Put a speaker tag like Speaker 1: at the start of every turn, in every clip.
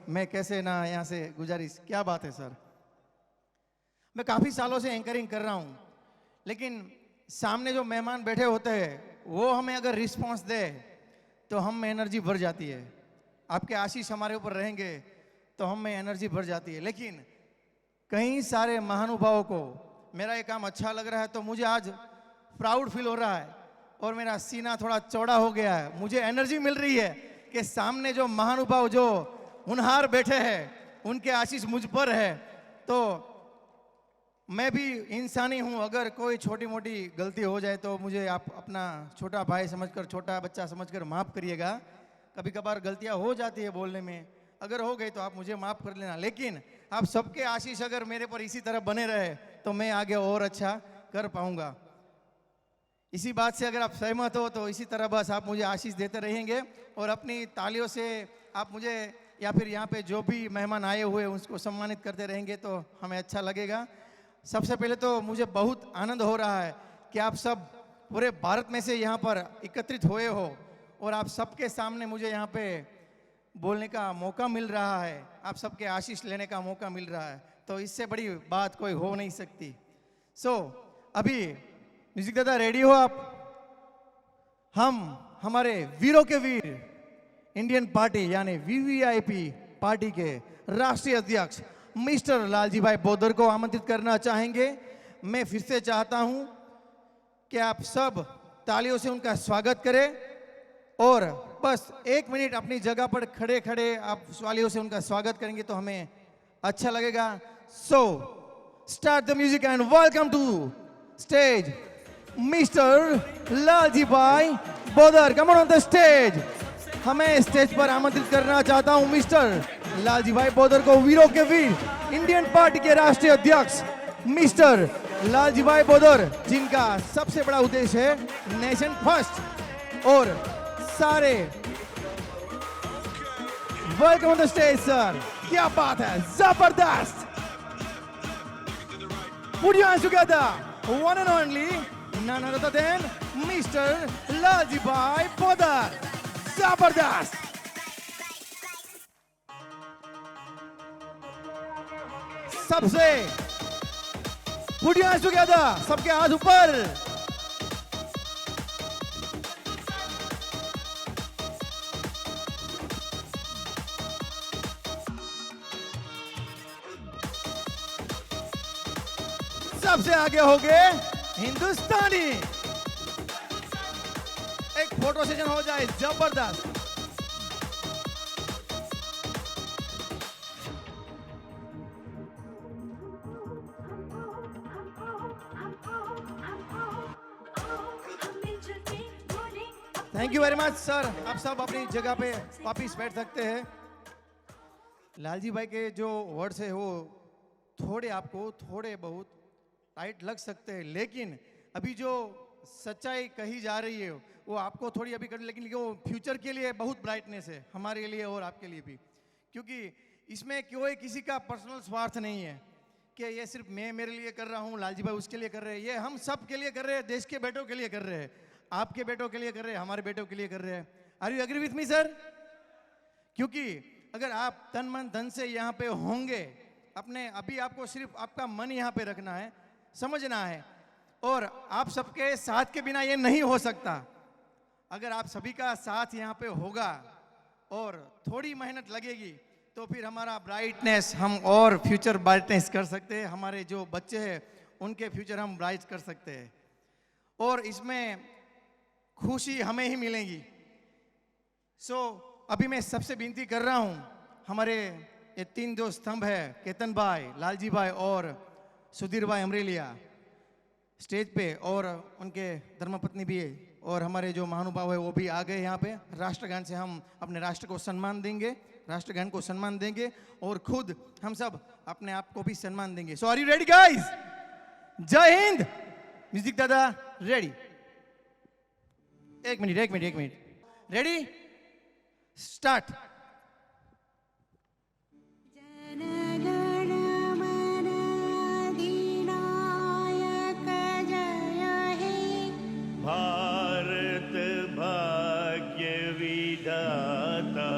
Speaker 1: मैं कैसे ना यहाँ से गुजारिश, क्या बात है सर। मैं काफ़ी सालों से एंकरिंग कर रहा हूँ, लेकिन सामने जो मेहमान बैठे होते हैं वो हमें अगर रिस्पांस दे तो हम में एनर्जी भर जाती है। आपके आशीष हमारे ऊपर रहेंगे तो हम में एनर्जी भर जाती है। लेकिन कई सारे महानुभावों को मेरा ये काम अच्छा लग रहा है तो मुझे आज प्राउड फील हो रहा है और मेरा सीना थोड़ा चौड़ा हो गया है। मुझे एनर्जी मिल रही है कि सामने जो महानुभाव जो होनहार बैठे हैं उनके आशीष मुझ पर है। तो मैं भी इंसानी हूँ, अगर कोई छोटी मोटी गलती हो जाए तो मुझे आप अपना छोटा भाई समझकर, छोटा बच्चा समझकर माफ़ करिएगा। कभी कभार गलतियाँ हो जाती है बोलने में, अगर हो गई तो आप मुझे माफ़ कर लेना। लेकिन आप सबके आशीष अगर मेरे पर इसी तरह बने रहे तो मैं आगे और अच्छा कर पाऊंगा। इसी बात से अगर आप सहमत हो तो इसी तरह बस आप मुझे आशीष देते रहेंगे और अपनी तालियों से आप मुझे या फिर यहाँ पे जो भी मेहमान आए हुए उसको सम्मानित करते रहेंगे तो हमें अच्छा लगेगा। सबसे पहले तो मुझे बहुत आनंद हो रहा है कि आप सब पूरे भारत में से यहाँ पर एकत्रित हुए हो और आप सबके सामने मुझे यहाँ पे बोलने का मौका मिल रहा है, आप सबके आशीष लेने का मौका मिल रहा है, तो इससे बड़ी बात कोई हो नहीं सकती। अभी म्यूजिक दादा रेडी हो आप? हम हमारे वीरों के वीर इंडियन पार्टी यानी वीवीआईपी पार्टी के राष्ट्रीय अध्यक्ष मिस्टर लालजी भाई बोदर को आमंत्रित करना चाहेंगे। मैं फिर से चाहता हूं कि आप सब तालियों से उनका स्वागत करें और बस 1 मिनट अपनी जगह पर खड़े खड़े आप तालियों से उनका स्वागत करेंगे तो हमें अच्छा लगेगा। Start the music and welcome to stage mister Lalji भाई Bodar. Come on the stage. हमें स्टेज पर आमंत्रित करना चाहता हूं मिस्टर लालजी भाई बोदर को, वीरों के वीर इंडियन पार्टी के राष्ट्रीय अध्यक्ष मिस्टर लालजी भाई बोदर, जिनका सबसे बड़ा उद्देश्य है नेशन फर्स्ट। और सारे welcome on the stage sir. क्या बात है, जबरदस्त। Put your hands together, one and only, none other than Mr. Lalji Bhai Bodar. जबरदस्त। सबसे Put your hands together, सबके हाथ ऊपर। सबसे आगे हो गए हिंदुस्तानी। एक फोटो सेशन हो जाए, जबरदस्त। Thank you very much sir. आप सब अपनी जगह पे वापिस बैठ सकते हैं। लालजी भाई के जो वर्ड्स है वो आपको थोड़े बहुत टाइट लग सकते हैं, लेकिन अभी जो सच्चाई कही जा रही है वो आपको थोड़ी अभी कर, लेकिन वो फ्यूचर के लिए बहुत ब्राइटनेस है हमारे लिए और आपके लिए भी, क्योंकि इसमें कोई किसी का पर्सनल स्वार्थ नहीं है कि ये सिर्फ मैं मेरे लिए कर रहा हूँ, लालजी भाई उसके लिए कर रहे हैं। ये हम सब के लिए कर रहे हैं, देश के बेटों के लिए कर रहे हैं, आपके बेटों के लिए कर रहे हैं, हमारे बेटों के लिए कर रहे हैं। Are you agree with me sir? क्योंकि अगर आप तन मन धन से यहाँ पे होंगे, अपने अभी आपको सिर्फ आपका मन यहाँ पे रखना है, समझना है, और आप सबके साथ के बिना ये नहीं हो सकता। अगर आप सभी का साथ यहाँ पे होगा और थोड़ी मेहनत लगेगी तो फिर हमारा ब्राइटनेस हम और फ्यूचर ब्राइटनेस कर सकते हैं, हमारे जो बच्चे हैं उनके फ्यूचर हम ब्राइट कर सकते हैं और इसमें खुशी हमें ही मिलेगी। अभी मैं सबसे विनती कर रहा हूँ, हमारे ये 3 जो स्तंभ है, केतन भाई, लालजी भाई और सुधीर भाई अमरेलिया स्टेज पे, और उनके धर्मपत्नी भी है, और हमारे जो महानुभाव है वो भी आ गए यहाँ पे। राष्ट्रगान से हम अपने राष्ट्र को सम्मान देंगे, राष्ट्रगान को सम्मान देंगे और खुद हम सब अपने आप को भी सम्मान देंगे। सो आर यू रेडी गाइस? जय हिंद। म्यूजिक दादा रेडी? एक मिनट रेडी? स्टार्ट।
Speaker 2: भारत भाग्य विधाता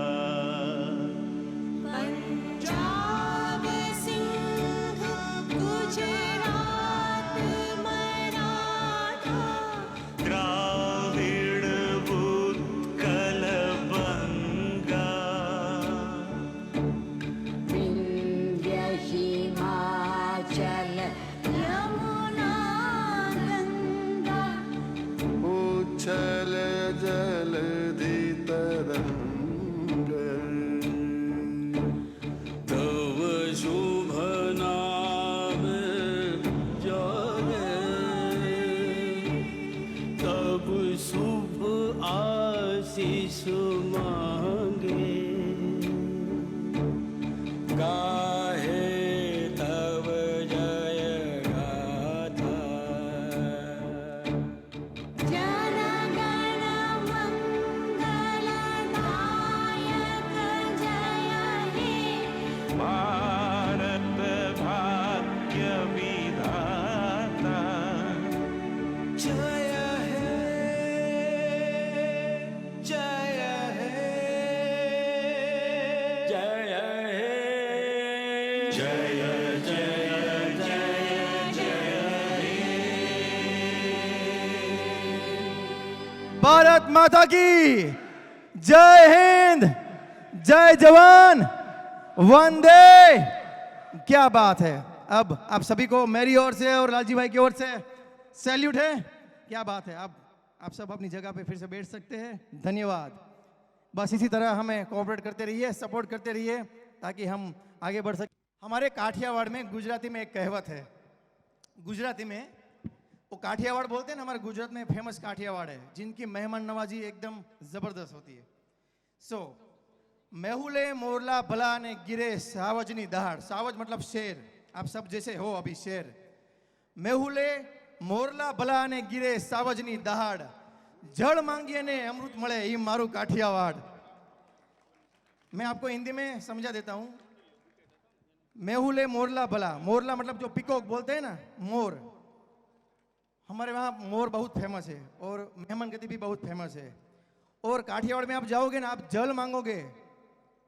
Speaker 2: गाहे तव जय गाथा।
Speaker 3: जन गण मंगलदायक जय हे
Speaker 2: भारत भाग्य विधाता जय हे जय हे जय हे जय जय जय जय हे।
Speaker 1: भारत माता की जय हिंद, जय जवान, वंदे। क्या बात है। अब आप सभी को मेरी ओर से और लालजी भाई की ओर से सैल्यूट है। क्या बात है। अब आप सब अपनी जगह पे फिर से बैठ सकते हैं। धन्यवाद। बस इसी तरह हमें कोऑपरेट करते रहिए, सपोर्ट करते रहिए ताकि हम आगे बढ़ सकें। हमारे काठियावाड़ में गुजराती में एक कहावत है। गुजराती में वो काठियावाड़ बोलते हैं ना, हमारे गुजरात में फेमस काठियावाड़ है जिनकी मेहमान नवाजी एकदम जबरदस्त होती है। सो मेहुले मोरला भला ने गिरे सावजनी दहाड़। सावज मतलब शेर। आप सब जैसे हो अभी शेर। मेहुले मोरला भला ने गिरे सावजनी दहाड़, जड़ मांगिए ने अमृत मळे ई मारू काठियावाड़। मैं आपको हिंदी में समझा देता हूं। मेहुले मोरला भला, मोरला मतलब जो पिकॉक बोलते हैं ना, मोर। हमारे वहाँ मोर बहुत फेमस है और मेहमान गति भी बहुत फेमस है। और काठियावाड़ में आप जाओगे ना, आप जल मांगोगे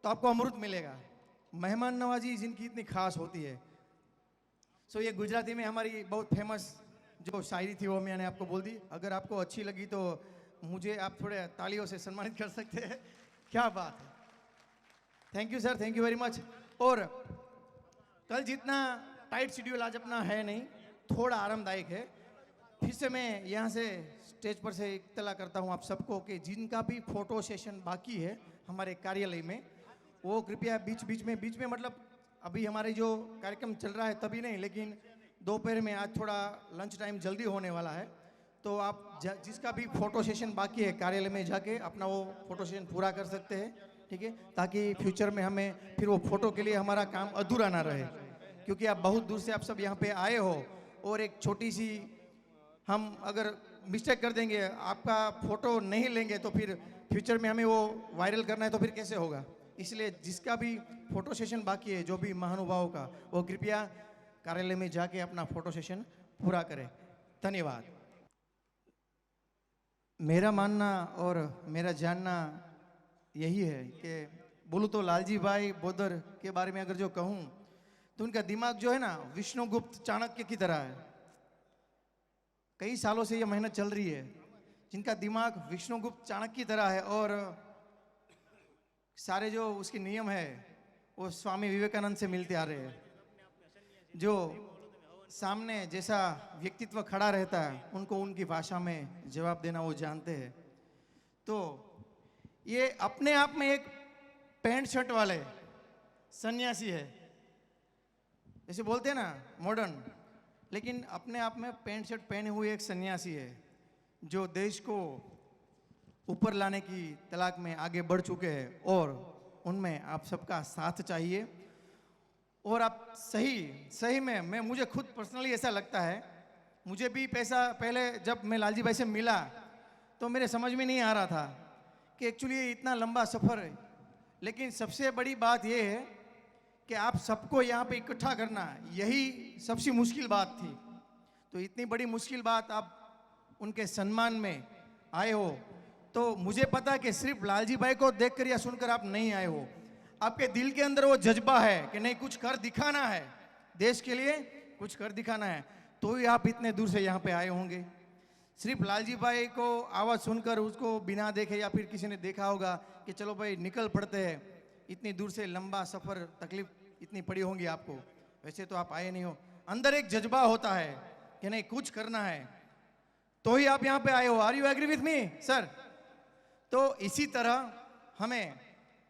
Speaker 1: तो आपको अमृत मिलेगा। मेहमान नवाजी जिनकी इतनी खास होती है। सो ये गुजराती में हमारी बहुत फेमस जो शायरी थी वो मैंने आपको बोल दी। अगर आपको अच्छी लगी तो मुझे आप थोड़े तालियों से सम्मानित कर सकते हैं। क्या बात है। Thank you sir, thank you very much. और कल जितना टाइट शेड्यूल आज अपना है नहीं, थोड़ा आरामदायक है। फिर से मैं यहाँ से स्टेज पर से इत्तला करता हूँ आप सबको कि जिनका भी फोटो सेशन बाकी है हमारे कार्यालय में, वो कृपया बीच बीच में मतलब अभी हमारे जो कार्यक्रम चल रहा है तभी नहीं, लेकिन दोपहर में आज थोड़ा लंच टाइम जल्दी होने वाला है, तो आप जिसका भी फोटो सेशन बाकी है कार्यालय में जाके अपना वो फोटो सेशन पूरा कर सकते हैं। ठीक है, ताकि फ्यूचर में हमें फिर वो फोटो के लिए हमारा काम अधूरा ना रहे। क्योंकि आप बहुत दूर से आप सब यहाँ पे आए हो और एक छोटी सी हम अगर मिस्टेक कर देंगे, आपका फोटो नहीं लेंगे तो फिर फ्यूचर में हमें वो वायरल करना है तो फिर कैसे होगा। इसलिए जिसका भी फोटो सेशन बाकी है, जो भी महानुभावों का, वो कृपया कार्यालय में जाके अपना फोटो सेशन पूरा करें। धन्यवाद। मेरा मानना और मेरा जानना यही है कि बोलूँ तो लालजी भाई बोदर के बारे में अगर जो कहूँ तो उनका दिमाग जो है ना विष्णुगुप्त चाणक्य की तरह है। कई सालों से ये मेहनत चल रही है। जिनका दिमाग विष्णुगुप्त चाणक्य की तरह है और सारे जो उसके नियम है वो स्वामी विवेकानंद से मिलते आ रहे हैं। जो सामने जैसा व्यक्तित्व खड़ा रहता है उनको उनकी भाषा में जवाब देना वो जानते हैं। तो ये अपने आप में एक पैंट शर्ट वाले सन्यासी है, जैसे बोलते हैं ना मॉडर्न, लेकिन अपने आप में पैंट शर्ट पहने हुए एक सन्यासी है जो देश को ऊपर लाने की तलाक में आगे बढ़ चुके हैं और उनमें आप सबका साथ चाहिए। और आप सही में मैं मुझे खुद पर्सनली ऐसा लगता है, मुझे भी पैसा पहले जब मैं लालजी भाई से मिला तो मेरे समझ में नहीं आ रहा था कि एक्चुअली ये इतना लंबा सफ़र है। लेकिन सबसे बड़ी बात ये है कि आप सबको यहाँ पे इकट्ठा करना, यही सबसे मुश्किल बात थी। तो इतनी बड़ी मुश्किल बात आप उनके सम्मान में आए हो, तो मुझे पता कि सिर्फ लालजी भाई को देखकर या सुनकर आप नहीं आए हो। आपके दिल के अंदर वो जज्बा है कि नहीं कुछ कर दिखाना है, देश के लिए कुछ कर दिखाना है, तो ही आप इतने दूर से यहाँ पे आए होंगे। सिर्फ लालजी भाई को आवाज़ सुनकर उसको बिना देखे या फिर किसी ने देखा होगा कि चलो भाई निकल पड़ते हैं, इतनी दूर से लंबा सफ़र, तकलीफ इतनी पड़ी होंगी आपको, वैसे तो आप आए नहीं हो। अंदर एक जज्बा होता है कि नहीं कुछ करना है, तो ही आप यहाँ पे आए हो। Are you agree with me sir? तो इसी तरह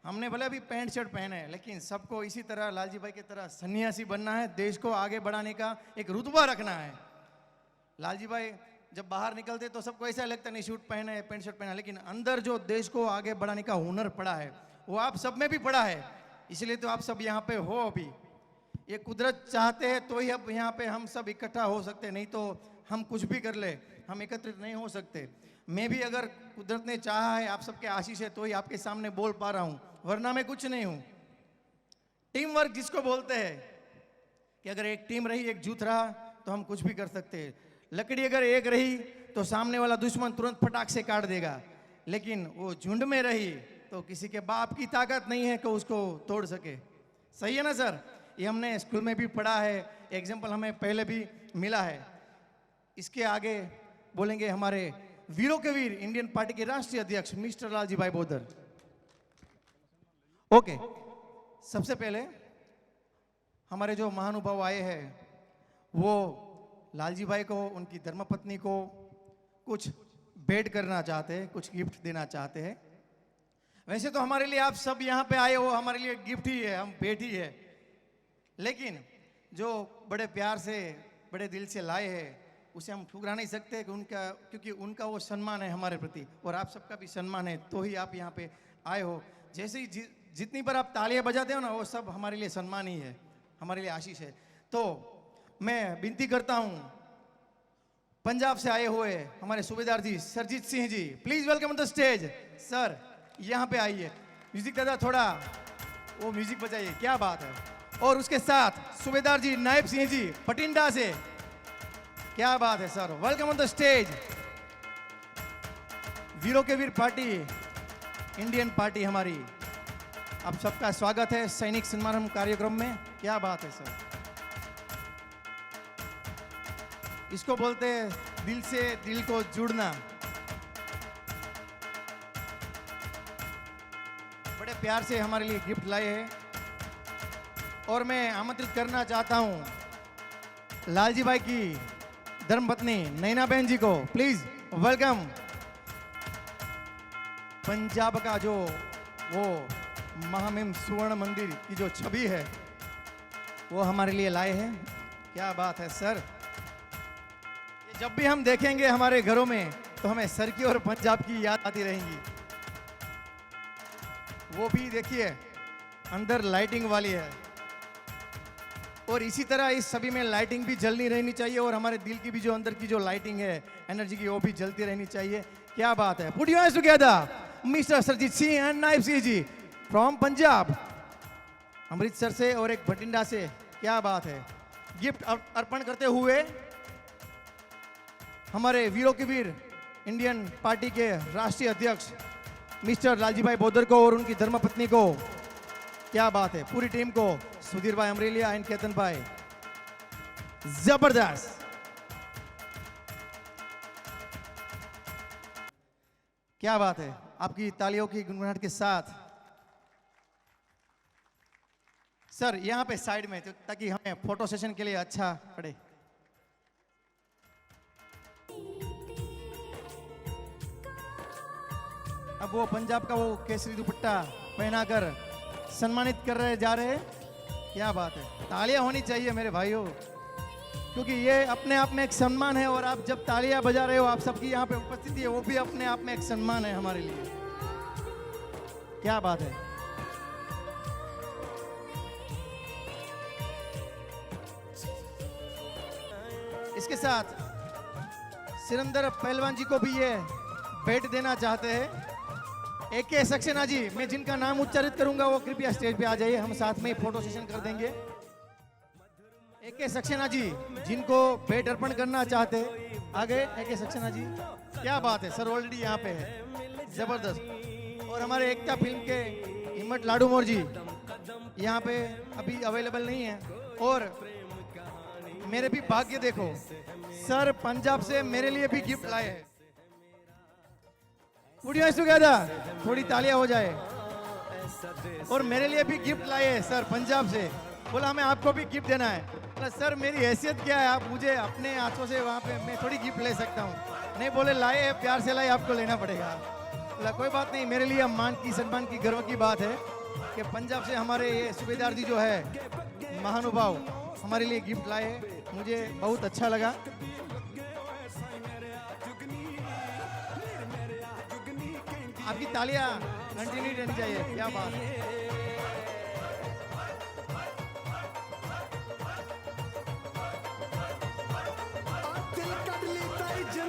Speaker 1: हमने भले अभी पैंट शर्ट पहने है, लेकिन सबको इसी तरह लालजी भाई की तरह सन्यासी बनना है, देश को आगे बढ़ाने का एक रुतबा रखना है। लालजी भाई जब बाहर निकलते तो सबको ऐसा लगता नहीं सूट पहने पैंट शर्ट पहना, लेकिन अंदर जो देश को आगे बढ़ाने का हुनर पड़ा है वो आप सब में भी पड़ा है। इसलिए तो आप सब यहाँ पे हो अभी। ये कुदरत चाहते हैं तो ही अब यहाँ पे हम सब इकट्ठा हो सकते हैं, नहीं तो हम कुछ भी कर ले हम एकत्रित नहीं हो सकते। मैं भी अगर कुदरत ने चाहा है, आप सबके आशीष है, तो ही आपके सामने बोल पा रहा हूँ, वरना मैं कुछ नहीं हूँ। टीम वर्क जिसको बोलते हैं कि अगर एक टीम रही, एकजुट रहा तो हम कुछ भी कर सकते हैं। लकड़ी अगर एक रही तो सामने वाला दुश्मन तुरंत फटाक से काट देगा, लेकिन वो झुंड में रही तो किसी के बाप की ताकत नहीं है कि उसको तोड़ सके। सही है ना सर? ये हमने स्कूल में भी पढ़ा है, एग्जाम्पल हमें पहले भी मिला है। इसके आगे बोलेंगे हमारे वीरों के वीर इंडियन पार्टी के राष्ट्रीय अध्यक्ष मिस्टर लालजी भाई बोदर। ओके, सबसे पहले हमारे जो महानुभाव आए हैं वो लालजी भाई को, उनकी धर्मपत्नी को कुछ भेंट करना चाहते हैं, कुछ गिफ्ट देना चाहते हैं। वैसे तो हमारे लिए आप सब यहाँ पे आए हो, हमारे लिए गिफ्ट ही है, हम भेंट ही है, लेकिन जो बड़े प्यार से बड़े दिल से लाए हैं उसे हम ठुकरा नहीं सकते कि उनका, क्योंकि उनका वो सम्मान है हमारे प्रति और आप सबका भी सम्मान है, तो ही आप यहाँ पे आए हो। जैसे ही जितनी बार आप तालियां बजाते हो ना, वो सब हमारे लिए सम्मान ही है, हमारे लिए आशीष है। तो मैं विनती करता हूँ पंजाब से आए हुए हमारे सूबेदार जी Sarjeet Singh ji, please welcome on the stage. Sir यहाँ पे आइए, म्यूजिक दादा थोड़ा वो म्यूजिक बजाइए, क्या बात है। और उसके साथ सूबेदार जी नायब सिंह जी बठिंडा से, क्या बात है sir, welcome on the stage. वीरों के वीर पार्टी, इंडियन पार्टी हमारी, आप सबका स्वागत है सैनिक सम्मान कार्यक्रम में। क्या बात है सर, इसको बोलते हैं दिल से दिल को जुड़ना। बड़े प्यार से हमारे लिए गिफ्ट लाए हैं और मैं आमंत्रित करना चाहता हूं लालजी भाई की धर्मपत्नी नैना बहन जी को, प्लीज वेलकम। पंजाब का जो वो महामहिम सुवर्ण मंदिर की जो छवि है वो हमारे लिए लाए हैं। क्या बात है सर, जब भी हम देखेंगे हमारे घरों में तो हमें सर की और पंजाब की याद आती रहेंगी। वो भी देखिए अंदर लाइटिंग वाली है, और इसी तरह इस सभी में लाइटिंग भी जलनी रहनी चाहिए, और हमारे दिल की भी जो अंदर की जो लाइटिंग है एनर्जी की, वो भी जलती रहनी चाहिए। क्या बात है, put your hands together mister Sarjeet Singh and Nayab Singh ji from Punjab, Amritsar से और एक बठिंडा से। क्या बात है, गिफ्ट अर्पण करते हुए हमारे वीरों के वीर इंडियन पार्टी के राष्ट्रीय अध्यक्ष मिस्टर लालजी भाई बोदर को और उनकी धर्मपत्नी को, क्या बात है, पूरी टीम को, सुधीर भाई अमरेलिया एंड केतन भाई, जबरदस्त। क्या बात है, आपकी तालियों की गुनगुनाहट के साथ। सर यहां पे साइड में, ताकि हमें फोटो सेशन के लिए अच्छा पड़े। अब वो पंजाब का वो केसरी दुपट्टा पहनाकर सम्मानित कर रहे जा रहे हैं। क्या बात है, तालियां होनी चाहिए मेरे भाइयों, क्योंकि ये अपने आप में एक सम्मान है, और आप जब तालियां बजा रहे हो, आप सबकी यहाँ पे उपस्थिति है, वो भी अपने आप में एक सम्मान है हमारे लिए। क्या बात है, इसके साथ सिरंदर पहलवान जी को भी ये भेंट देना चाहते हैं। एके सक्सेना जी, मैं जिनका नाम उच्चारित करूंगा वो कृपया स्टेज पे आ जाइए, हम साथ में फोटो सेशन कर देंगे। एके सक्सेना जी जिनको भेंट अर्पण करना चाहते हैं, आगे एके सक्सेना जी। क्या बात है सर, ऑलरेडी यहाँ पे है, जबरदस्त। और हमारे एकता फिल्म के हिम्मत लाडूमोर जी यहाँ पे अभी अवेलेबल नहीं है। और मेरे भी भाग्य देखो, सर पंजाब से मेरे लिए भी गिफ्ट लाए हैं। Put your hands together, थोड़ी तालियां हो जाए। और मेरे लिए भी गिफ्ट लाए हैं सर पंजाब से, बोला हमें आपको भी गिफ्ट देना है। बोला सर मेरी हैसियत क्या है, आप मुझे अपने हाथों से वहाँ पे मैं थोड़ी गिफ्ट ले सकता हूँ। नहीं, बोले लाए हैं, प्यार से लाए, आपको लेना पड़ेगा। बोला कोई बात नहीं, मेरे लिए मान की, सम्मान की, गर्व की बात है कि पंजाब से हमारे ये सूबेदार जी जो है महानुभाव हमारे लिए गिफ्ट लाए हैं, मुझे बहुत अच्छा लगा। आपकी तालियां कंटिन्यू रहनी चाहिए। क्या बात है,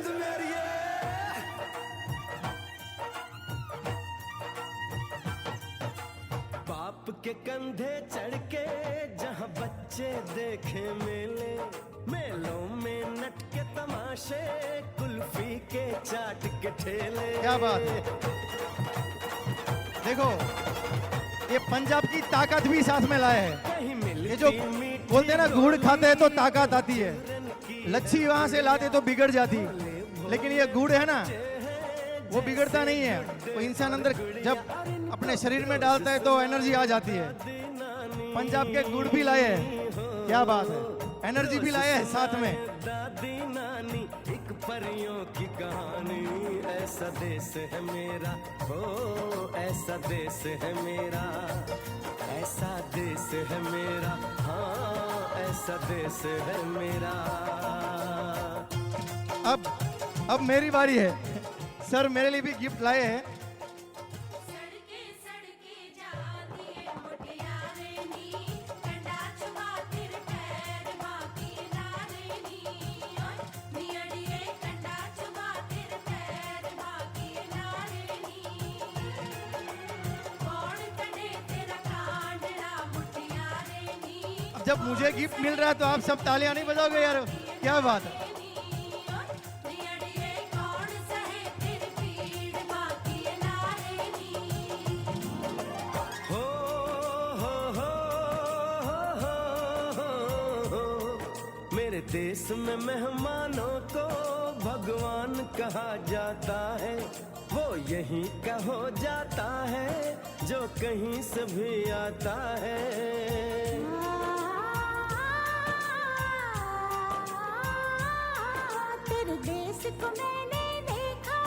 Speaker 2: जिंद मेरी है। बाप के कंधे चढ़ के जहां बच्चे देखे मेले, मेलों में नट के तमाशे, कुल्फी के चाट के ठेले।
Speaker 1: क्या बात है। देखो ये पंजाब की ताकत भी साथ में लाए है।
Speaker 2: कहीं मिलती
Speaker 1: ये जो बोलते हैं ना गुड़ खाते हैं तो ताकत आती है, लच्छी वहां से लाते तो बिगड़ जाती, लेकिन ये गुड़ है ना वो बिगड़ता नहीं है। वो इंसान अंदर जब अपने शरीर में डालता है तो एनर्जी आ जाती है। पंजाब के गुड़ भी लाए हैं, क्या बात है, एनर्जी भी लाए हैं साथ में।
Speaker 2: दादी नानी एक परियों की कहानी, ऐसा देश है मेरा, ओ ऐसा देश है मेरा, ऐसा देश है मेरा, हाँ ऐसा देश है मेरा।
Speaker 1: अब मेरी बारी है। सर मेरे लिए भी गिफ्ट लाए हैं।
Speaker 3: सड़के सड़के जाती है मुटियारे नी, कंडा चुबा तिर पैर बाकी लारे नी, ओए नियड़िए कंडा चुबा तिर पैर बाकी लारे नी, कौन कने तेरा कांडड़ा मुटियारे नी।
Speaker 1: अब जब मुझे गिफ्ट मिल रहा है तो आप सब तालियां नहीं बजाओगे यार, क्या बात है।
Speaker 2: हो हो मेरे देश में मेहमानों को भगवान कहा जाता है, वो यहीं का हो जाता है जो कहीं से भी आता है।
Speaker 3: तेरे देश को मैंने देखा,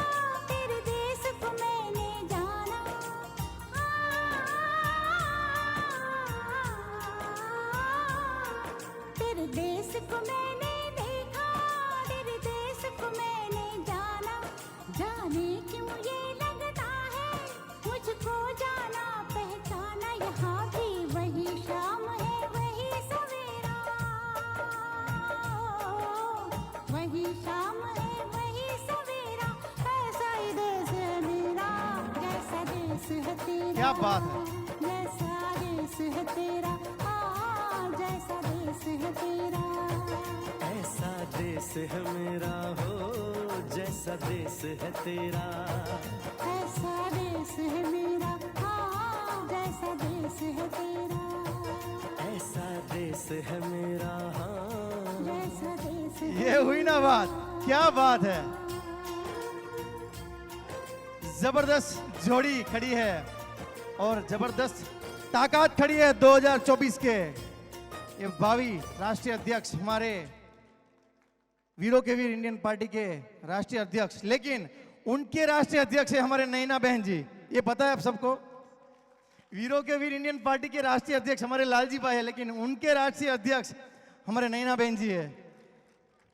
Speaker 3: तेरे देश को मैंने जाना, तेरे देश को मैंने देखा, तेरे देश को मैंने जाना, जाने क्यों ये लगता है मुझको जाना पहचाना, यहाँ भी वही शाम है वही सवेरा, वही शाम है वही सवेरा, ऐसा ही देश है मेरा, जैसा देश है तेरा,
Speaker 1: क्या बात है।
Speaker 3: जैसा देश है तेरा, जैसा देश है तेरा।
Speaker 2: ऐसा देश है मेरा, हो जैसा देश है तेरा।
Speaker 3: ऐसा देश है मेरा, जैसा देश है तेरा,
Speaker 2: ऐसा देश है मेरा, हाँ
Speaker 3: जैसा देश है
Speaker 1: ये हुई ना बात, क्या बात है। जबरदस्त जोड़ी खड़ी है और जबरदस्त ताकत खड़ी है 2024 के ये भावी राष्ट्रीय अध्यक्ष, हमारे वीरों के वीर इंडियन पार्टी के राष्ट्रीय अध्यक्ष, लेकिन उनके राष्ट्रीय अध्यक्ष है हमारे नैना बहन जी। ये पता है आप सबको, वीरों के वीर इंडियन पार्टी के राष्ट्रीय अध्यक्ष हमारे लालजी भाई है, लेकिन उनके राष्ट्रीय अध्यक्ष हमारे नैना बहन जी है,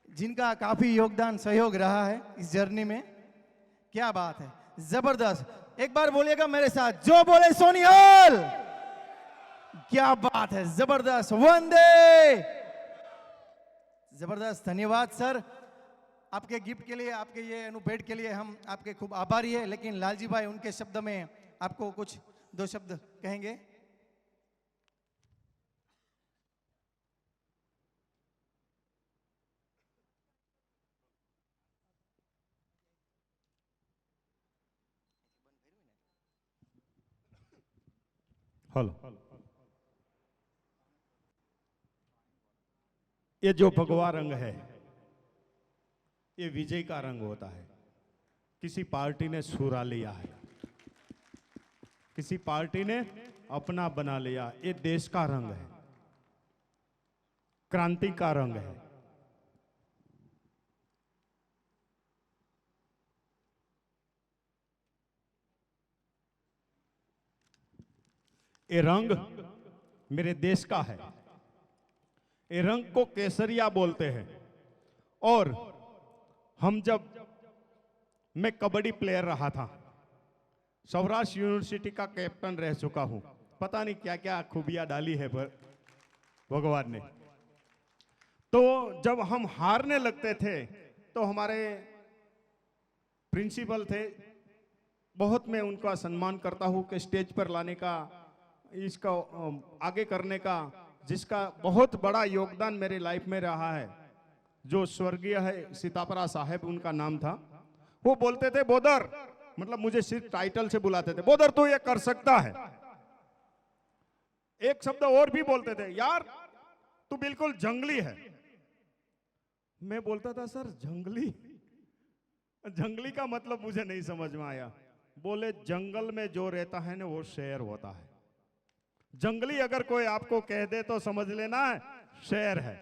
Speaker 1: जिनका काफी योगदान सहयोग रहा है इस जर्नी में। क्या बात है, जबरदस्त। एक बार बोलिएगा मेरे साथ, जो बोले सोनिहाल। क्या बात है, जबरदस्त, वंदे। जबरदस्त, धन्यवाद सर आपके गिफ्ट के लिए, आपके ये भेंट के लिए हम आपके खूब आभारी है। लेकिन लालजी भाई उनके शब्द में आपको कुछ दो शब्द कहेंगे।
Speaker 4: हेलो, ये जो भगवा रंग है ये विजय का रंग होता है। किसी पार्टी ने सुरा लिया है, किसी पार्टी ने अपना बना लिया। ये देश का रंग है, क्रांति का रंग है। ये रंग मेरे देश का है। ये रंग को केसरिया बोलते हैं। और हम जब मैं कबड्डी प्लेयर रहा था, सौराष्ट्र यूनिवर्सिटी का कैप्टन रह चुका हूं, पता नहीं क्या क्या खूबियां डाली है भगवान ने। तो जब हम हारने लगते थे तो हमारे प्रिंसिपल थे, बहुत मैं उनका सम्मान करता हूँ कि स्टेज पर लाने का, इसका आगे करने का, जिसका बहुत बड़ा योगदान मेरे लाइफ में रहा है, जो स्वर्गीय है सीतापरा साहब उनका नाम था। वो बोलते थे बोदर, मतलब मुझे सिर्फ टाइटल से बुलाते थे, बोदर तू ये कर सकता है। एक शब्द और भी बोलते थे, यार तू बिल्कुल जंगली है। मैं बोलता था सर जंगली, जंगली का मतलब मुझे नहीं समझ में आया। बोले जंगल में जो रहता है ना वो शेर होता है। जंगली अगर कोई आपको कह दे तो समझ लेना है शेर है।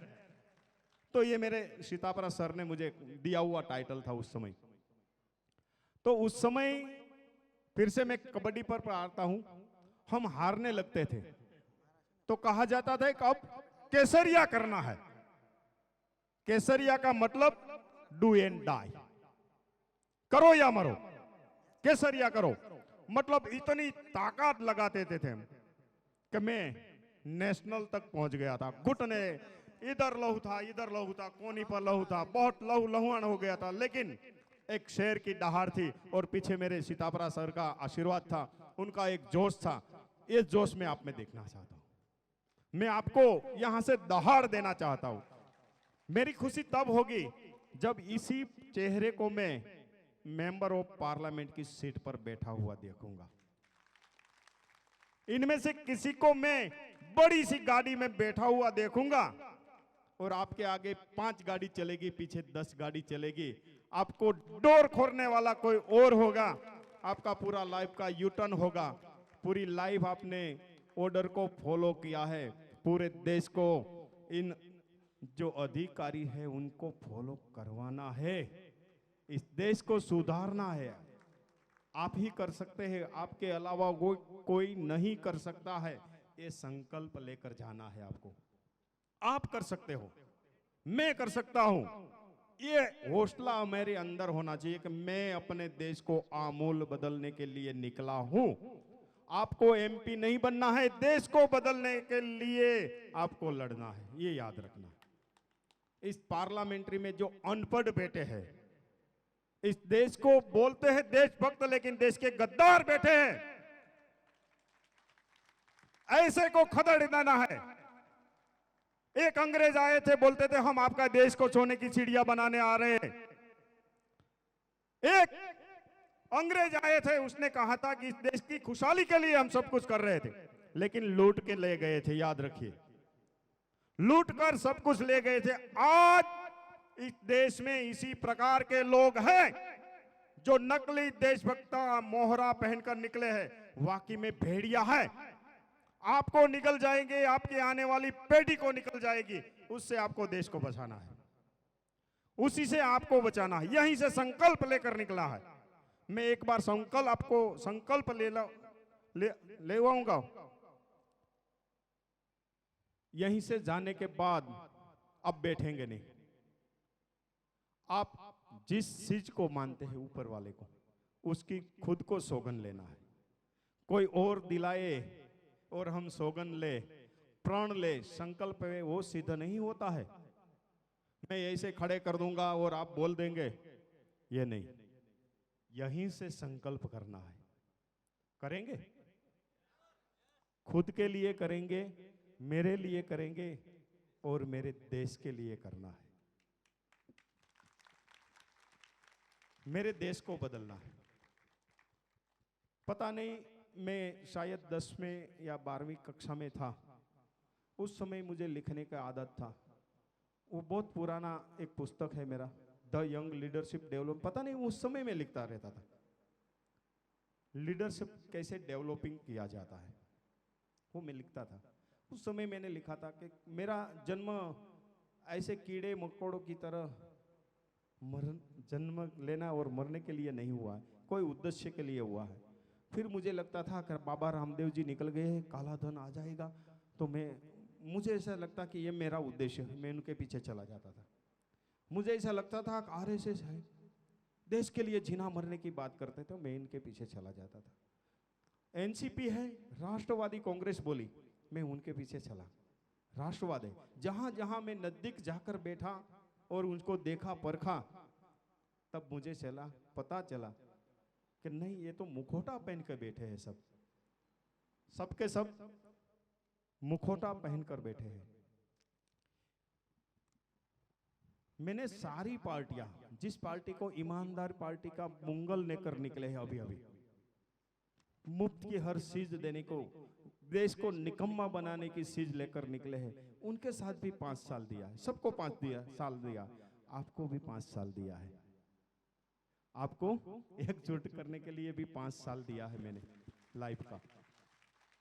Speaker 4: तो ये मेरे सीतापरा सर ने मुझे दिया हुआ टाइटल था उस समय। तो उस समय फिर से मैं कबड्डी पर आता हूं, हम हारने लगते थे तो कहा जाता था कि अब केसरिया करना है। केसरिया का मतलब डू एंड डाई, करो या मरो, केसरिया करो। मतलब इतनी ताकत लगाते थे हम कि मैं नेशनल तक पहुंच गया था। घुटने इधर लहू था, इधर लहू था, कोनी पर लहू था, बहुत लहूआन हो गया था। लेकिन एक शेर की दहाड़ थी और पीछे मेरे सीतापरा सर का आशीर्वाद था, उनका एक जोश था। इस जोश में आप में देखना चाहता हूं, मैं आपको यहां से दहाड़ देना चाहता हूं। मेरी खुशी तब होगी जब इसी चेहरे को मैं मेंबर ऑफ पार्लियामेंट की सीट पर बैठा हुआ देखूंगा। इनमें से किसी को मैं बड़ी सी गाड़ी में बैठा हुआ देखूंगा और आपके आगे 5 गाड़ी चलेगी, पीछे 10 गाड़ी चलेगी। आपको डोर खोलने वाला कोई और होगा, आपका पूरा लाइफ का यू टर्न होगा। पूरी लाइफ आपने ऑर्डर को फॉलो किया है, पूरे देश को इन जो अधिकारी है उनको फॉलो करवाना है, इस देश को सुधारना है। आप ही कर सकते हैं, आपके अलावा कोई नहीं कर सकता है। ये संकल्प लेकर जाना है आपको। आप कर सकते हो, मैं कर सकता हूं। ये हौसला मेरे अंदर होना चाहिए कि मैं अपने देश को आमूल बदलने के लिए निकला हूं। आपको एमपी नहीं बनना है, देश को बदलने के लिए आपको लड़ना है, ये याद रखना। इस पार्लियामेंट्री में जो अनपढ़ बैठे हैं, इस देश को बोलते हैं देशभक्त लेकिन देश के गद्दार बैठे हैं, ऐसे को खदेड़ देना है। एक अंग्रेज आए थे, बोलते थे हम आपका देश को सोने की चिड़िया बनाने आ रहे हैं। एक अंग्रेज आए थे, उसने कहा था कि इस देश की खुशहाली के लिए हम सब कुछ कर रहे थे, लेकिन लूट के ले गए थे। याद रखिए, लूट कर सब कुछ ले गए थे। आज इस देश में इसी प्रकार के लोग हैं जो नकली देशभक्ता मोहरा पहनकर निकले हैं, वाकई में भेड़िया है। आपको निकल जाएंगे, आपके आने वाली पीढ़ी को निकल जाएगी। उससे आपको देश को बचाना है, उसी से आपको बचाना है। यहीं से संकल्प लेकर निकला है। मैं एक बार आपको संकल्प ले आऊंगा। यहीं से जाने के बाद अब बैठेंगे नहीं। आप जिस चीज को मानते हैं ऊपर वाले को, उसकी खुद को सौगंध लेना है। कोई और दिलाए और हम सौगंध ले, प्रण ले, संकल्प है, वो सिद्ध नहीं होता है। मैं ऐसे खड़े कर दूंगा और आप बोल देंगे, ये नहीं। यहीं से संकल्प करना है। करेंगे, खुद के लिए करेंगे, मेरे लिए करेंगे और मेरे देश के लिए करना है। मेरे देश को बदलना है। पता नहीं, मैं शायद 10वें या 12वीं कक्षा में था, उस समय मुझे लिखने का आदत था। वो बहुत पुराना एक पुस्तक है मेरा, द यंग लीडरशिप डेवलप। पता नहीं उस समय में लिखता रहता था, लीडरशिप कैसे डेवलपिंग किया जाता है, वो मैं लिखता था। उस समय मैंने लिखा था कि मेरा जन्म ऐसे कीड़े मकोड़ों की तरह जन्म लेना और मरने के लिए नहीं हुआ है, कोई उद्देश्य के लिए हुआ है। फिर मुझे लगता था कि बाबा रामदेव जी निकल गए हैं, काला धन आ जाएगा, तो मुझे ऐसा लगता कि ये मेरा उद्देश्य है, मैं उनके पीछे चला जाता था। मुझे ऐसा लगता था कि आरएसएस है, देश के लिए जीना मरने की बात करते थे, मैं इनके पीछे चला जाता था। एनसीपी है, राष्ट्रवादी कांग्रेस बोली, मैं उनके पीछे चला। राष्ट्रवाद है, जहां जहां मैं नजदीक जाकर बैठा और उनको देखा परखा, तब मुझे पता चला कि नहीं, ये तो मुखौटा पहन कर बैठे हैं सब, सबके सब मुखौटा पहनकर बैठे हैं। मैंने सारी पार्टियां, जिस पार्टी को ईमानदार पार्टी का मंगल लेकर निकले हैं, अभी अभी मुफ्त की हर चीज देने को, देश को निकम्मा बनाने की चीज लेकर निकले हैं, उनके साथ भी 5 साल दिया है। सबको 5 साल दिया, आपको भी 5 साल दिया है। आपको एकजुट करने के लिए भी 5 साल दिया है मैंने लाइफ का।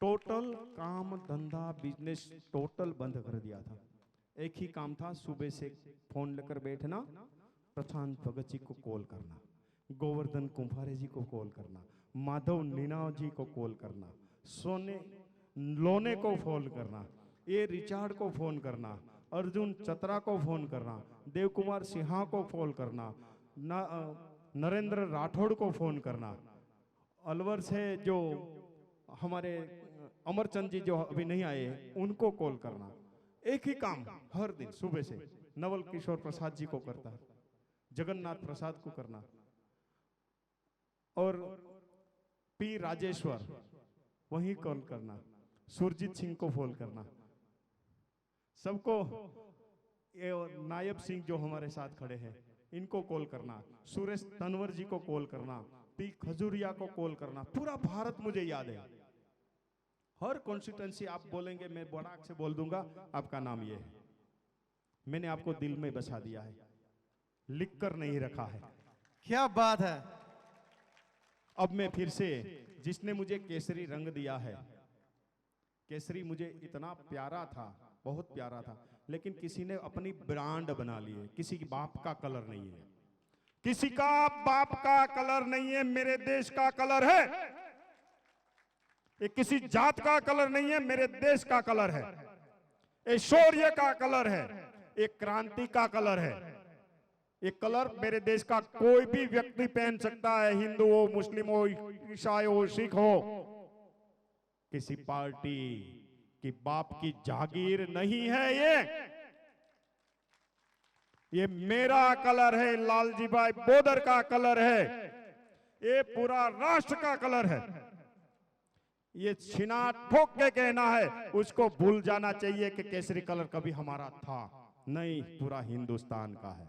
Speaker 4: टोटल काम धंधा बिजनेस टोटल बंद कर दिया था। एक ही काम था, सुबह से फोन लेकर बैठना, प्रशांत भगत जी को कॉल करना, गोवर्धन कुंभारे जी को कॉल करना, माधव नीनाव जी को कॉल करना, सोने लोने को फोन करना, ए रिचार्ड को फोन करना, अर्जुन चतरा को फोन करना, देव कुमार सिन्हा को फोन करना, नरेंद्र राठौड़ को फोन करना, अलवर से जो हमारे अमरचंद जी जो अभी नहीं आए उनको कॉल करना। एक ही काम हर दिन सुबह से नवल किशोर प्रसाद जी को करता, जगन्नाथ प्रसाद को करना, और पी राजेश्वर वही कॉल करना, सुरजीत सिंह को फोन करना, सबको, ये नायब सिंह जो हमारे साथ खड़े हैं इनको कॉल करना, सुरेश तनवर जी को कॉल करना, पी खजूरिया को कॉल करना। पूरा भारत मुझे याद है। हर कॉन्स्टिट्यूंसी आप बोलेंगे, मैं बड़ाक से बोल दूंगा आपका नाम ये है। मैंने आपको दिल में बसा दिया है, लिख कर नहीं रखा है।
Speaker 1: क्या बात है।
Speaker 4: अब मैं फिर से, जिसने मुझे केसरी रंग दिया है, केसरी मुझे इतना प्यारा था, बहुत प्यारा था, लेकिन किसी ने अपनी ब्रांड बना ली है। किसी की बाप का कलर नहीं है, किसी का बाप का कलर नहीं है, मेरे देश का कलर है। ये किसी जात का कलर नहीं है, मेरे देश का कलर है। ये शौर्य का कलर है, एक क्रांति का कलर है। ये कलर मेरे देश का कोई भी व्यक्ति पहन सकता है, हिंदू हो, मुस्लिम हो, ईसाई हो, सिख हो। किसी पार्टी की बाप की जागीर नहीं है ये मेरा कलर है, लालजी भाई बोदर का कलर है, ये पूरा राष्ट्र का कलर है। ये छिना ठोक के कहना है, उसको भूल जाना चाहिए कि केसरी कलर कभी हमारा था नहीं, पूरा हिंदुस्तान का है।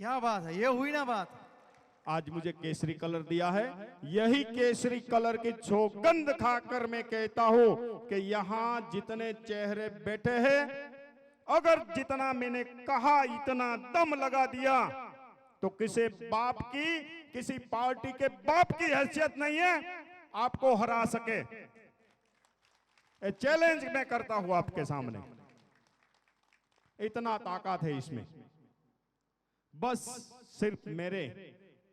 Speaker 1: क्या बात है, ये हुई ना बात।
Speaker 4: आज मुझे केसरी कलर दिया है, यही केसरी कलर की सौगंध खाकर मैं कहता हूं कि यहां जितने चेहरे बैठे हैं, अगर जितना मैंने कहा इतना दम लगा दिया तो किसी बाप की, किसी पार्टी के बाप की हैसियत नहीं है आपको हरा सके। चैलेंज मैं करता हूं आपके सामने, इतना ताकत है इसमें। बस सिर्फ मेरे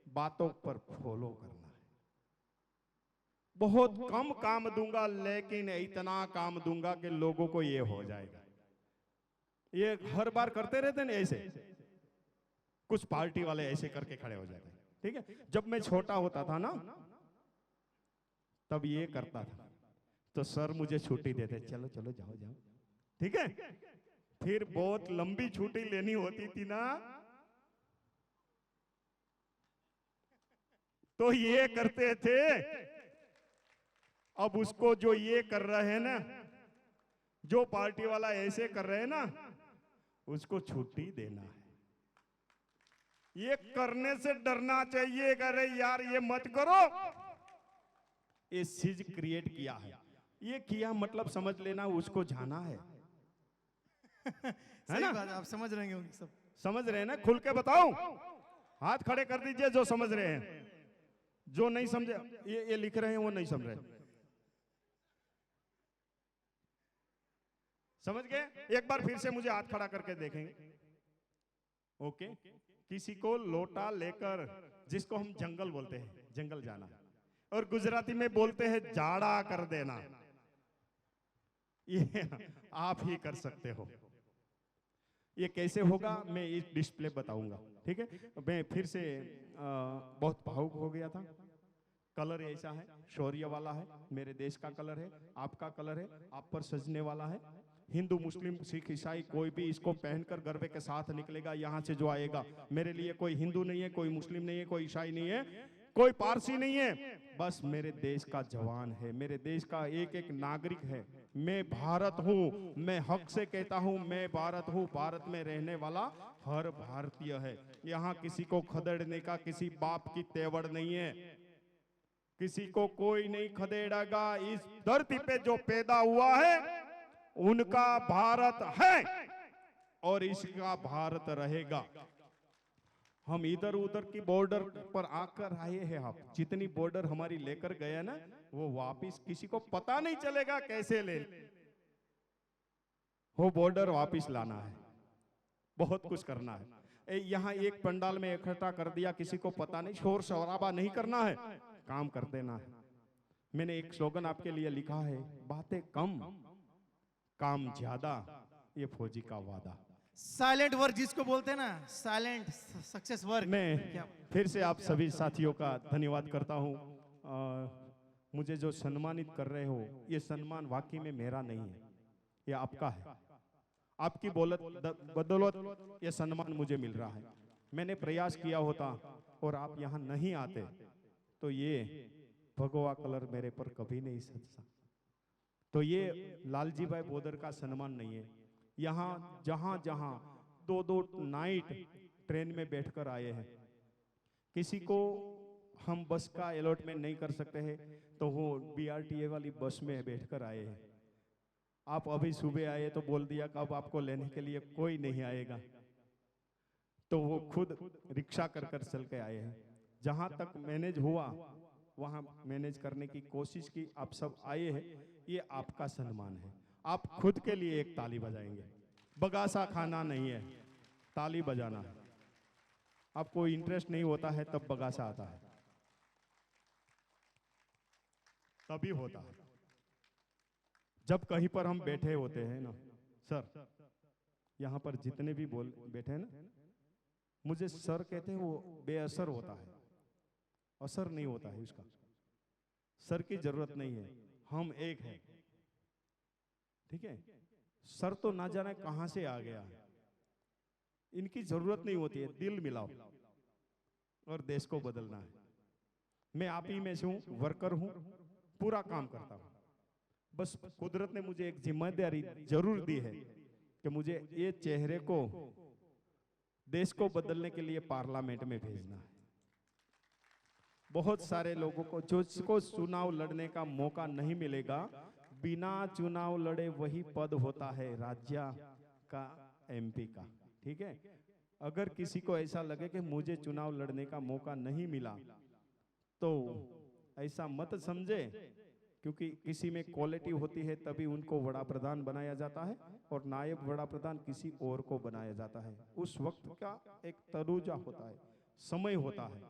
Speaker 4: बातों पर फॉलो करना है। बहुत कम काम दूंगा, लेकिन इतना काम दूंगा कि लोगों को ये हो जाएगा। ये हर बार करते रहते हैं ऐसे, कुछ पार्टी वाले ऐसे करके खड़े हो जाते हैं। ठीक है, जब मैं छोटा होता था ना, तब ये करता था तो सर मुझे छुट्टी देते, चलो चलो जाओ जाओ। ठीक है, फिर बहुत लंबी छुट्टी लेनी होती थी ना, तो ये करते थे। अब उसको जो ये कर रहे हैं ना, जो पार्टी वाला ऐसे कर रहे हैं ना, उसको छुट्टी देना है। ये करने से डरना चाहिए, अरे यार ये मत करो। ये चीज क्रिएट किया है, ये किया मतलब समझ लेना उसको जाना है।
Speaker 1: सही बात है, आप समझ रहे होंगे सब।
Speaker 4: समझ रहे हैं ना? खुल के बताऊं, हाथ खड़े कर दीजिए जो समझ रहे हैं। जो नहीं समझे, ये लिख रहे हैं वो नहीं समझ रहे। समझ गए? एक बार फिर से मुझे हाथ खड़ा करके देखेंगे। ओके, किसी को लोटा लेकर, जिसको हम जंगल बोलते हैं, जंगल जाना, और गुजराती में बोलते हैं जाड़ा कर देना, ये आप ही कर सकते हो। ये कैसे होगा मैं इस डिस्प्ले बताऊंगा। ठीक है, मैं फिर से बहुत भावुक हो गया था। कलर ऐसा है, शौर्य वाला है, मेरे देश का कलर है, आपका कलर है, आप पर सजने वाला है। हिंदू मुस्लिम सिख ईसाई कोई भी इसको पहनकर गर्वे के साथ निकलेगा यहाँ से जो आएगा। मेरे लिए कोई हिंदू नहीं है, कोई मुस्लिम नहीं है, कोई ईसाई नहीं है, कोई पारसी नहीं है, बस मेरे देश का जवान है, मेरे देश का एक एक नागरिक है। मैं भारत हूँ, मैं हक से कहता हूँ मैं भारत हूँ। भारत में रहने वाला हर भारतीय है। यहाँ किसी को खदेड़ने का किसी बाप की तेवर नहीं है, किसी को कोई नहीं खदेड़ेगा। इस धरती पे जो पैदा हुआ है उनका भारत है और इसका भारत रहेगा। हम इधर उधर की बॉर्डर पर आकर आए हैं। आप जितनी बॉर्डर हमारी लेकर गए ना, वो वापिस किसी को पता नहीं चलेगा कैसे ले वो बॉर्डर वापिस लाना है, बहुत कुछ करना है। यहाँ एक पंडाल में इकट्ठा कर दिया, किसी को पता नहीं, शोर शराबा नहीं करना है, काम कर देना है। मैंने एक स्लोगन आपके लिए लिखा है, बातें कम काम ज्यादा, ये फौजी का वादा।
Speaker 1: साइलेंट वर्क जिसको बोलते हैं ना, साइलेंट सक्सेस वर्क।
Speaker 4: मैं फिर से आप सभी साथियों का धन्यवाद करता हूं। मुझे जो सम्मानित कर रहे हो, ये सम्मान वाकई में मेरा नहीं है, ये आपका है। आपकी बदौलत ये सम्मान मुझे मिल रहा है। मैंने प्रयास किया होता और आप यहाँ नहीं आते तो ये भगवा कलर मेरे पर कभी नहीं सजता। तो ये लालजी भाई बोदर का सम्मान नहीं है। यहाँ जहां जहां दो दो नाइट ट्रेन में बैठकर आए हैं, किसी को हम बस का अलॉटमेंट नहीं कर सकते हैं तो वो BRTA वाली बस में बैठकर आए हैं। आप अभी सुबह आए तो बोल दिया कि अब आपको लेने के लिए कोई नहीं आएगा, तो वो खुद रिक्शा कर कर चल के आए हैं। जहां तक मैनेज हुआ वहां मैनेज करने की कोशिश की। आप सब आए हैं, ये आपका सम्मान है। आप खुद के लिए एक ताली बजाएंगे। बगासा खाना नहीं है, ताली बजाना है। आपको इंटरेस्ट नहीं होता है तब बगासा आता है, तभी होता है जब कहीं पर हम बैठे होते हैं ना। सर यहां पर जितने भी बैठे हैं ना, मुझे सर कहते हैं, वो बेअसर होता है, असर नहीं होता है उसका। सर की जरूरत नहीं है, हम एक हैं, ठीक है। सर तो ना जाने कहां से आ गया, इनकी जरूरत नहीं होती है। दिल मिलाओ और देश को बदलना है। मैं आप ही में से हूं, वर्कर हूं, पूरा काम करता हूं। बस कुदरत ने मुझे एक जिम्मेदारी जरूर दी है कि मुझे ये चेहरे को देश को बदलने के लिए पार्लियामेंट में भेजना है। बहुत सारे लोगों को जिसको चुनाव लड़ने का मौका नहीं मिलेगा, बिना चुनाव लड़े वही पद होता है राज्य का, MP का, ठीक है। अगर किसी को ऐसा लगे कि मुझे चुनाव लड़ने का मौका नहीं मिला तो ऐसा मत समझे, क्योंकि किसी में क्वालिटी होती है तभी उनको वड़ा प्रधान बनाया जाता है और नायब वड़ा प्रधान किसी और को बनाया जाता है। उस वक्त का एक तरुजा होता है, समय होता है।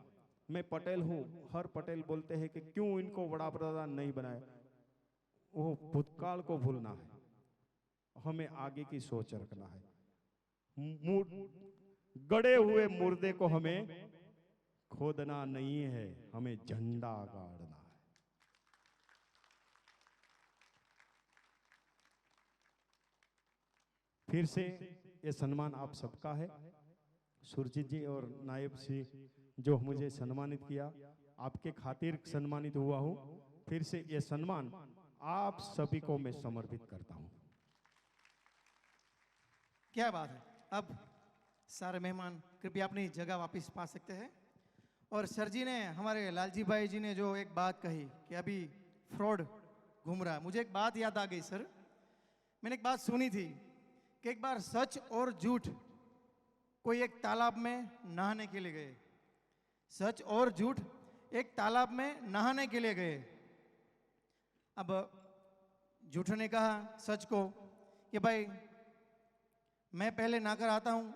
Speaker 4: मैं पटेल हूं, हर पटेल बोलते हैं कि क्यों इनको वड़ा प्रधान नहीं बनाया। वो भूतकाल को भूलना है, हमें आगे की सोच रखना है। गड़े हुए मुर्दे को हमें खोदना नहीं है, हमें झंडा गाड़ना है। फिर से ये सम्मान आप सबका है। सुरजीत जी और नायब जी जो मुझे सम्मानित किया, आपके खातिर सम्मानित हुआ हूं। फिर से ये सम्मान आप सभी को मैं समर्पित करता हूं।
Speaker 1: क्या बात है। अब सारे मेहमान कृपया अपनी जगह वापस पा सकते हैं। और सर जी ने, हमारे लालजी भाई जी ने जो एक बात कही कि अभी फ्रॉड घूम रहा है, मुझे एक बात याद आ गई सर। मैंने एक बात सुनी थी कि एक बार सच और झूठ कोई एक तालाब में नहाने के लिए गए। सच और झूठ एक तालाब में नहाने के लिए गए। अब झूठ ने कहा सच को कि भाई मैं पहले नहाकर आता हूं।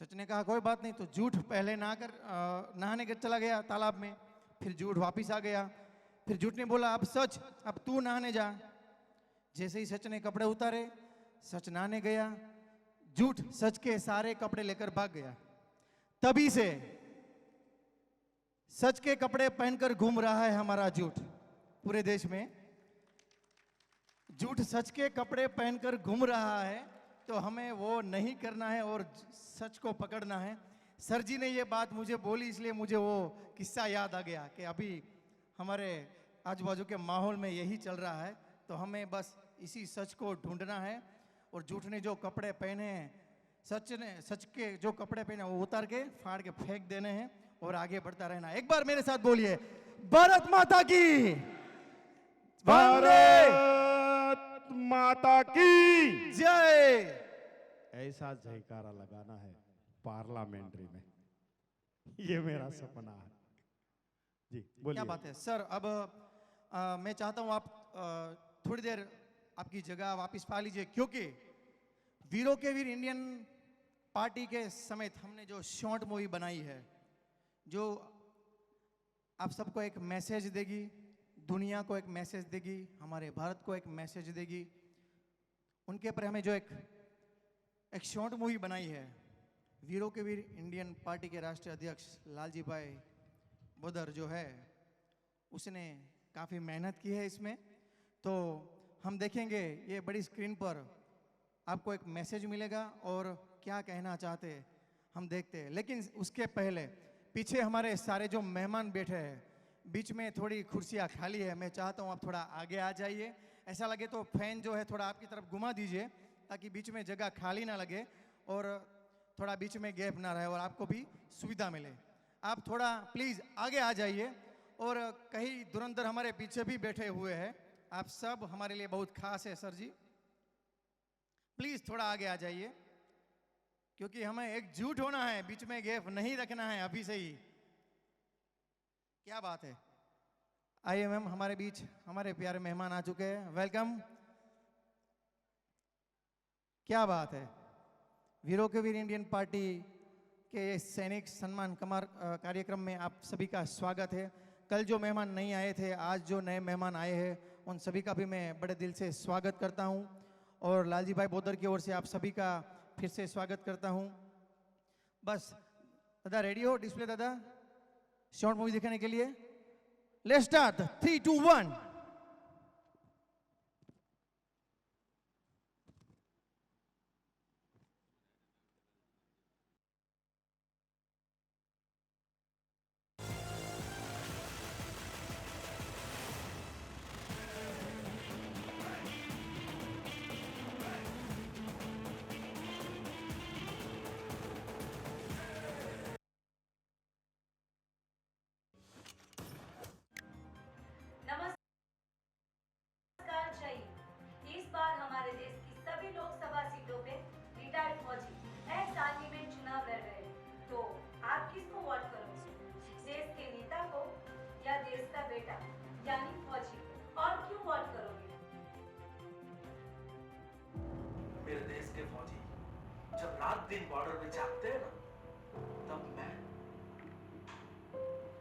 Speaker 1: सच ने कहा कोई बात नहीं। तो झूठ पहले नहाने के चला गया तालाब में, फिर झूठ वापिस आ गया। फिर झूठ ने बोला अब सच, अब तू नहाने जा। जैसे ही सच ने कपड़े उतारे, सच नहाने गया, झूठ सच के सारे कपड़े लेकर भाग गया। तभी से सच के कपड़े पहनकर घूम रहा है हमारा झूठ पूरे देश में। झूठ सच के कपड़े पहनकर घूम रहा है, तो हमें वो नहीं करना है और सच को पकड़ना है। सर जी ने ये बात मुझे बोली, इसलिए मुझे वो किस्सा याद आ गया कि अभी हमारे आजू बाजू के माहौल में यही चल रहा है, तो हमें बस इसी सच को ढूंढना है। और झूठ ने जो कपड़े पहने हैं, सच के जो कपड़े पहने वो उतार के फाड़ के फेंक देने हैं और आगे बढ़ता रहना। एक बार मेरे साथ बोलिए, भारत माता की,
Speaker 4: भारत माता की
Speaker 1: जय।
Speaker 4: ऐसा जयकारा लगाना है पार्लियामेंट्री में, ये मेरा सपना है जी। बोलिए।
Speaker 1: क्या बात है सर। अब मैं चाहता हूं आप थोड़ी देर आपकी जगह वापस पा लीजिए, क्योंकि वीरों के वीर इंडियन पार्टी के समेत हमने जो शॉर्ट मूवी बनाई है, जो आप सबको एक मैसेज देगी, दुनिया को एक मैसेज देगी, हमारे भारत को एक मैसेज देगी, उनके ऊपर हमें जो एक शॉर्ट मूवी बनाई है। वीरों के वीर इंडियन पार्टी के राष्ट्रीय अध्यक्ष लालजी भाई बोदर जो है, उसने काफ़ी मेहनत की है इसमें। तो हम देखेंगे ये बड़ी स्क्रीन पर आपको एक मैसेज मिलेगा और क्या कहना चाहते हैं हम देखते हैं। लेकिन उसके पहले पीछे हमारे सारे जो मेहमान बैठे हैं, बीच में थोड़ी कुर्सियाँ खाली है, मैं चाहता हूँ आप थोड़ा आगे आ जाइए। ऐसा लगे तो फैन जो है थोड़ा आपकी तरफ घुमा दीजिए, ताकि बीच में जगह खाली ना लगे और थोड़ा बीच में गैप ना रहे और आपको भी सुविधा मिले। आप थोड़ा प्लीज़ आगे आ जाइए। और कहीं धुरंधर हमारे पीछे भी बैठे हुए हैं, आप सब हमारे लिए बहुत खास है सर जी। प्लीज़ थोड़ा आगे आ जाइए, क्योंकि हमें एकजुट होना है, बीच में गैप नहीं रखना है अभी से ही। क्या बात है। आइए मैम, हमारे बीच हमारे प्यारे मेहमान आ चुके हैं, वेलकम। क्या बात है। वीरों के वीर इंडियन पार्टी के सैनिक सम्मान कार्यक्रम में आप सभी का स्वागत है। कल जो मेहमान नहीं आए थे, आज जो नए मेहमान आए हैं, उन सभी का भी मैं बड़े दिल से स्वागत करता हूं। और लालजी भाई बोदर की ओर से आप सभी का फिर से स्वागत करता हूं। बस दादा रेडी हो, डिस्प्ले दादा, शॉर्ट मूवी दिखाने के लिए। Let's start, 3, 2, 1।
Speaker 5: नमस्कार जय हिंद। इस बार हमारे देश की सभी लोकसभा सीटों पे रिटायर्ड फौजी असली में चुनाव लड़ रहे हैं, तो आप किसको वोट करोगे? देश के नेता को या देश का बेटा यानी फौजी को? और क्यों वोट करोगे?
Speaker 6: मेरे देश के फौजी जब रात दिन बॉर्डर में जागते हैं ना, तब मैं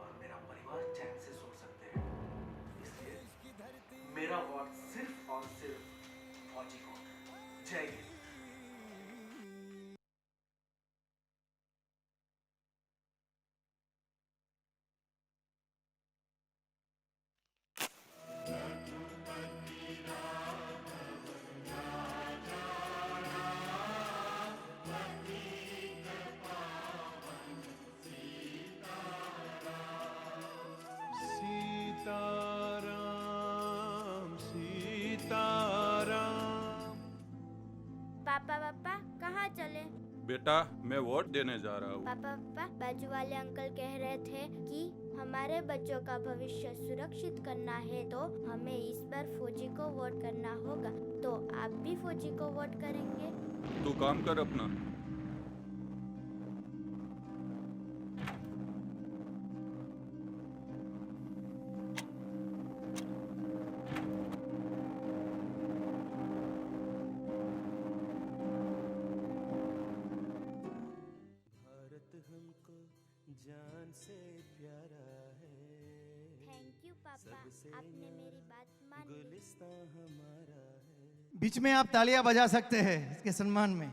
Speaker 6: और मेरा परिवार चैन से सो सकते हैं। इसलिए मेरा वोट सिर्फ और सिर्फ फौजी को। जय हिंद।
Speaker 2: सीताराम सीताराम।
Speaker 7: पापा पापा कहाँ चले?
Speaker 8: बेटा मैं वोट देने जा रहा हूँ।
Speaker 7: पापा पापा बाजू वाले अंकल कह रहे थे कि हमारे बच्चों का भविष्य सुरक्षित करना है, तो हमें इस बार फौजी को वोट करना होगा। तो आप भी फौजी को वोट करेंगे?
Speaker 8: तू काम कर अपना।
Speaker 2: भारत हमको जान से प्यारा है,
Speaker 7: थैंक यू पापा, आपने मेरी बात मान ली।
Speaker 2: गुलिस्तां हमारा है।
Speaker 1: बीच में आप तालियां बजा सकते हैं इसके सम्मान में।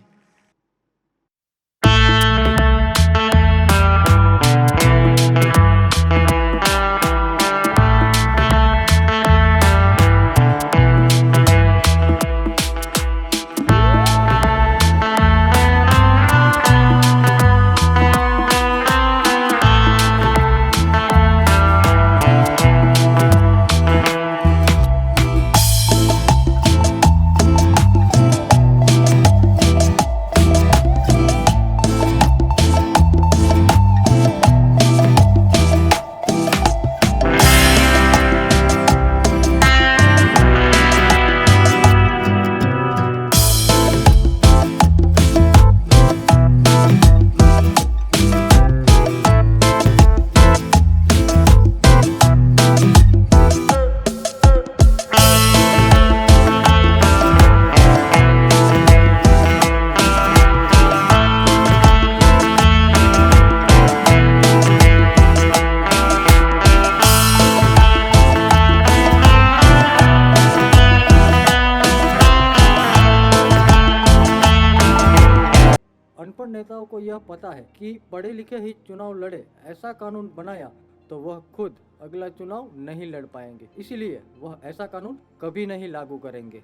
Speaker 9: अनपढ़ नेताओं को यह पता है कि पढ़े लिखे ही चुनाव लड़े, ऐसा कानून बनाया तो वह खुद अगला चुनाव नहीं लड़ पाएंगे, इसलिए वह ऐसा कानून कभी नहीं लागू करेंगे।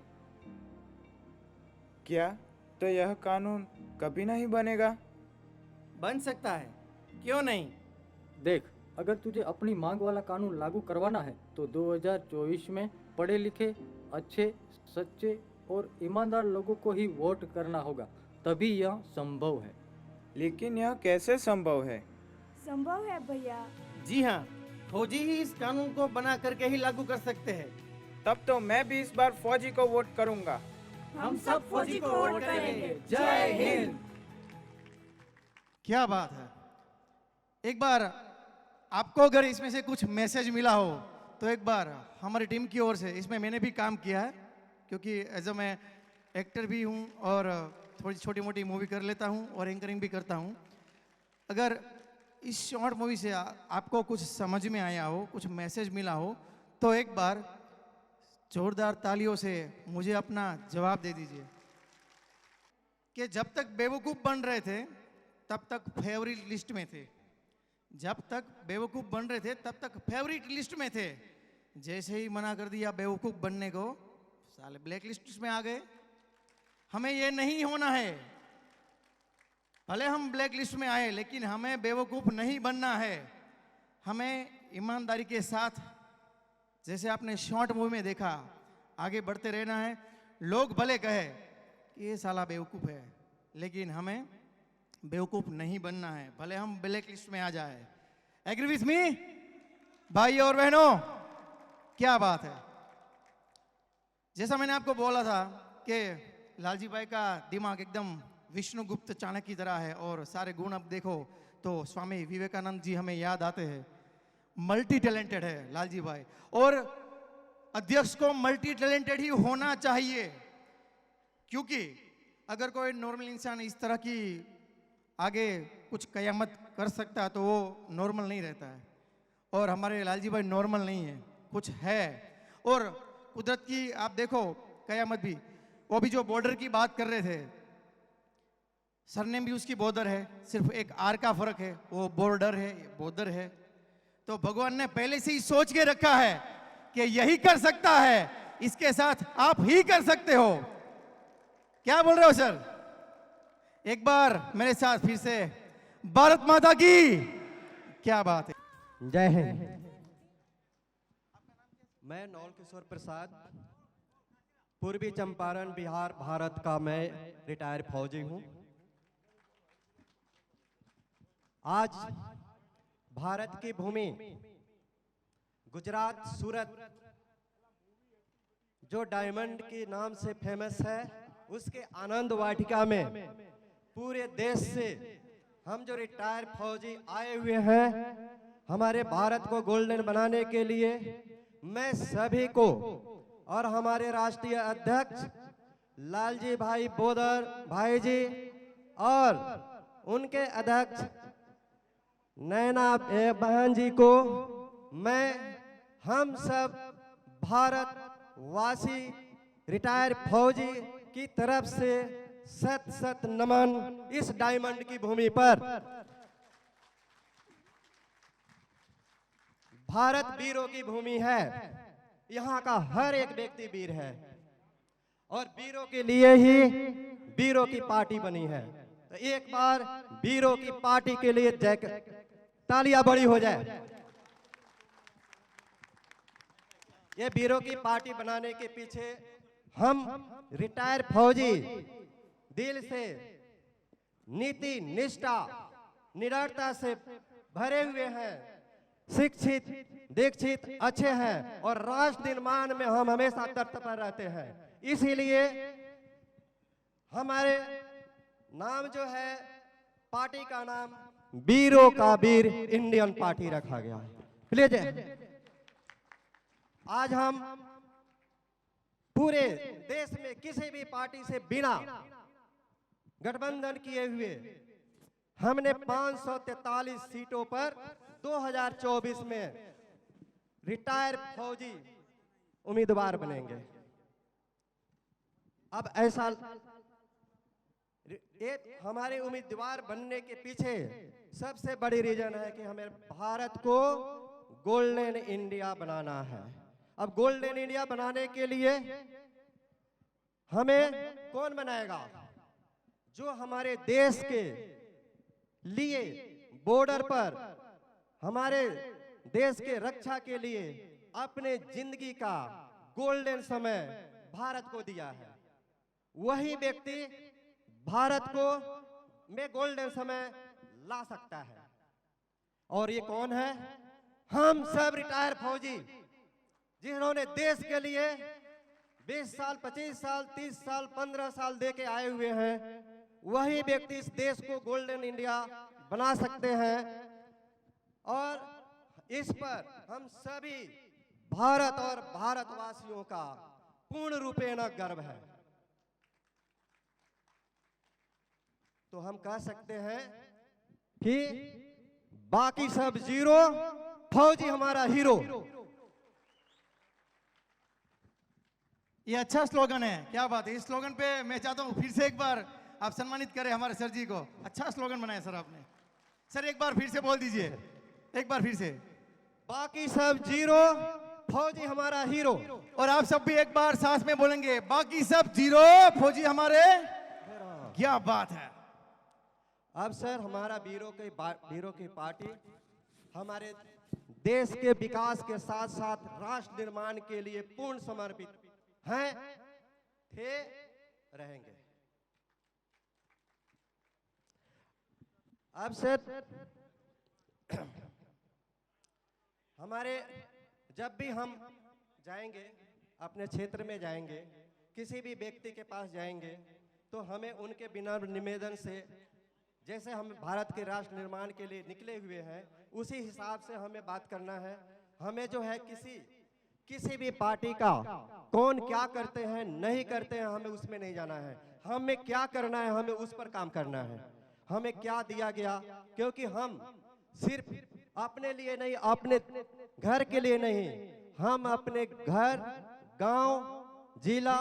Speaker 10: क्या तो यह कानून कभी नहीं बनेगा?
Speaker 1: बन सकता है, क्यों नहीं?
Speaker 9: देख, अगर तुझे अपनी मांग वाला कानून लागू करवाना है तो 2024 में पढ़े लिखे, अच्छे, सच्चे और ईमानदार लोगों को ही वोट करना होगा, तभी यह संभव है।
Speaker 10: लेकिन यह कैसे संभव है?
Speaker 3: संभव है भैया।
Speaker 1: जी हाँ, फौजी ही इस कानून को बना करके ही लागू कर सकते हैं।
Speaker 10: तब तो मैं भी इस बार फौजी को वोट करूंगा।
Speaker 1: हम सब फौजी को वोट करेंगे। जय हिंद। क्या बात है। एक बार आपको अगर इसमें से कुछ मैसेज मिला हो तो एक बार हमारी टीम की ओर से, इसमें मैंने भी काम किया है क्योंकि एज अ मैं एक्टर भी हूँ और थोड़ी छोटी मोटी मूवी कर लेता हूँ और एंकरिंग भी करता हूँ। अगर इस शॉर्ट मूवी से आपको कुछ समझ में आया हो, कुछ मैसेज मिला हो, तो एक बार जोरदार तालियों से मुझे अपना जवाब दे दीजिए कि जब तक बेवकूफ़ बन रहे थे तब तक फेवरेट लिस्ट में थे। जब तक बेवकूफ़ बन रहे थे तब तक फेवरेट लिस्ट में थे। जैसे ही मना कर दिया बेवकूफ़ बनने को, साले ब्लैक लिस्ट में आ गए। हमें ये नहीं होना है। भले हम ब्लैक लिस्ट में आए लेकिन हमें बेवकूफ़ नहीं बनना है। हमें ईमानदारी के साथ, जैसे आपने शॉर्ट मूवी में देखा, आगे बढ़ते रहना है। लोग भले कहे कि ये साला बेवकूफ़ है, लेकिन हमें बेवकूफ़ नहीं बनना है, भले हम ब्लैक लिस्ट में आ जाए। एग्री विथ मी भाई और बहनों? क्या बात है। जैसा मैंने आपको बोला था कि लालजी भाई का दिमाग एकदम विष्णुगुप्त चाणक्य की तरह है और सारे गुण अब देखो तो स्वामी विवेकानंद जी हमें याद आते हैं। मल्टी टैलेंटेड है लालजी भाई, और अध्यक्ष को मल्टी टैलेंटेड ही होना चाहिए, क्योंकि अगर कोई नॉर्मल इंसान इस तरह की आगे कुछ कयामत कर सकता है तो वो नॉर्मल नहीं रहता है। और हमारे लालजी भाई नॉर्मल नहीं है, कुछ है। और कुदरत की आप देखो कयामत भी, वो भी जो बॉर्डर की बात कर रहे थे, सरनेम भी उसकी बॉर्डर है, सिर्फ एक आर का फर्क है, वो बॉर्डर है, ये बॉर्डर है। तो भगवान ने पहले से ही सोच के रखा है कि यही कर सकता है, इसके साथ आप ही कर सकते हो। क्या बोल रहे हो सर? एक बार मेरे साथ फिर से भारत माता की। क्या बात है।
Speaker 11: जय हिंद। मैं नौल किशोर प्रसाद, पूर्वी चंपारण बिहार भारत का मैं रिटायर्ड फौजी हूं। आज भारत की भूमि गुजरात सूरत जो डायमंड के नाम से फेमस है, उसके आनंद वाटिका में पूरे देश से हम जो रिटायर्ड फौजी आए हुए हैं हमारे भारत को गोल्डन बनाने के लिए, मैं सभी को और हमारे राष्ट्रीय अध्यक्ष लालजी भाई बोदर भाई जी और उनके अध्यक्ष नैना बहन जी को मैं हम सब भारत वासी रिटायर्ड फौजी की तरफ से सत सत नमन। इस डायमंड की भूमि पर भारत वीरों की भूमि है, यहाँ का हर एक व्यक्ति वीर है और वीरों के लिए ही वीरों की पार्टी बनी है। तो एक बार वीरों की पार्टी के लिए तालियां बड़ी हो जाए। ये वीरों की पार्टी बनाने के पीछे हम रिटायर्ड फौजी दिल से नीति निष्ठा निडरता से भरे हुए हैं, शिक्षित दीक्षित अच्छे हैं और राष्ट्र निर्माण में हम हमेशा तत्पर रहते हैं। इसीलिए हमारे नाम जो है पार्टी का नाम वीरों का वीर इंडियन पार्टी रखा गया है। प्लीज आज हम पूरे देश में किसी भी पार्टी से बिना गठबंधन किए हुए हमने 543 सीटों पर 2024 में रिटायर्ड फौजी उम्मीदवार बनेंगे। अब ऐसा ये हमारे उम्मीदवार बनने के पीछे सबसे बड़ी रीजन है कि हमें भारत को गोल्डन इंडिया बनाना है। अब गोल्डन इंडिया बनाने के लिए हमें कौन बनाएगा? जो हमारे देश के लिए बॉर्डर पर हमारे देश के रक्षा के लिए अपने जिंदगी का गोल्डन समय भारत को दिया है, वही व्यक्ति भारत को में गोल्डन समय ला सकता है। और ये कौन है? हम सब रिटायर फौजी जिन्होंने देश के लिए 20 साल, 25 साल, 30 साल, 15 साल दे के आए हुए हैं, वही व्यक्ति इस देश को गोल्डन इंडिया बना सकते हैं। और इस पर हम सभी भारत और भारतवासियों का पूर्ण रूपेण गर्व है। तो हम कह सकते हैं कि बाकी सब जीरो, फौजी हमारा हीरो।
Speaker 1: ये अच्छा स्लोगन है, क्या बात है। इस स्लोगन पे मैं चाहता हूँ फिर से एक बार आप सम्मानित करें हमारे सर जी को। अच्छा स्लोगन बनाया सर आपने। सर एक बार फिर से बोल दीजिए, एक बार फिर से।
Speaker 11: बाकी सब जीरो, फौजी हमारा हीरो।
Speaker 1: और आप सब भी एक बार सांस में बोलेंगे, बाकी सब जीरो, फौजी हमारे। क्या बात है।
Speaker 11: अब सर हमारा वीरों की पार्टी हमारे देश के विकास के साथ साथ राष्ट्र निर्माण के लिए पूर्ण समर्पित हैं, थे, रहेंगे। अब सर हमारे जब भी हम जाएंगे, अपने क्षेत्र में जाएंगे, किसी भी व्यक्ति के पास जाएंगे, तो हमें उनके बिना निवेदन से, जैसे हम भारत के राष्ट्र निर्माण के लिए निकले हुए हैं, उसी हिसाब से हमें बात करना है। हमें जो है किसी भी पार्टी का कौन क्या करते हैं नहीं करते हैं, हमें उसमें नहीं जाना है। हमें क्या करना है, हमें उस पर काम करना है। हमें क्या दिया गया, क्योंकि हम सिर्फ अपने लिए नहीं, अपने घर के लिए नहीं, हम अपने घर, गांव, जिला,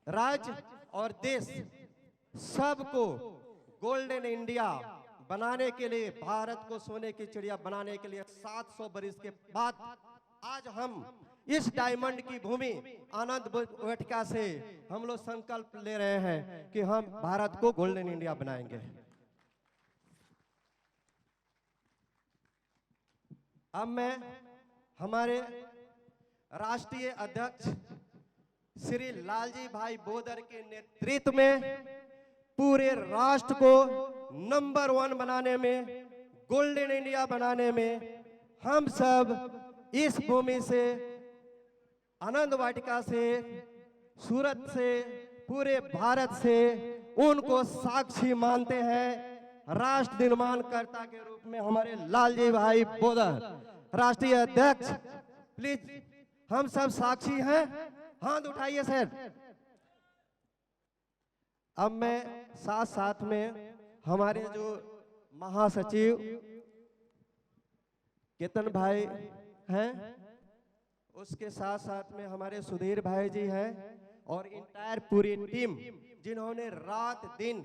Speaker 11: राज्य और देश सबको गोल्डन इंडिया बनाने के लिए, भारत को सोने की चिड़िया बनाने के लिए 700 बरस के बाद आज हम इस डायमंड की भूमि आनंद वाटिका से हम लोग संकल्प ले रहे हैं कि हम भारत को गोल्डन इंडिया बनाएंगे। अब मैं हमारे राष्ट्रीय अध्यक्ष श्री लालजी भाई बोदर के नेतृत्व में पूरे राष्ट्र को नंबर 1 बनाने में, गोल्डन इंडिया बनाने में हम सब इस भूमि से, आनंद वाटिका से, सूरत से, पूरे भारत से उनको साक्षी मानते हैं। राष्ट्र निर्माणकर्ता के रूप में हमारे लालजी भाई बोदर राष्ट्रीय अध्यक्ष, प्लीज हम सब साक्षी हैं, हाथ उठाइए सर। अब मैं साथ साथ में हमारे जो महासचिव केतन भाई हैं, उसके साथ साथ में हमारे सुधीर भाई जी हैं, और इंटायर पूरी टीम जिन्होंने रात दिन,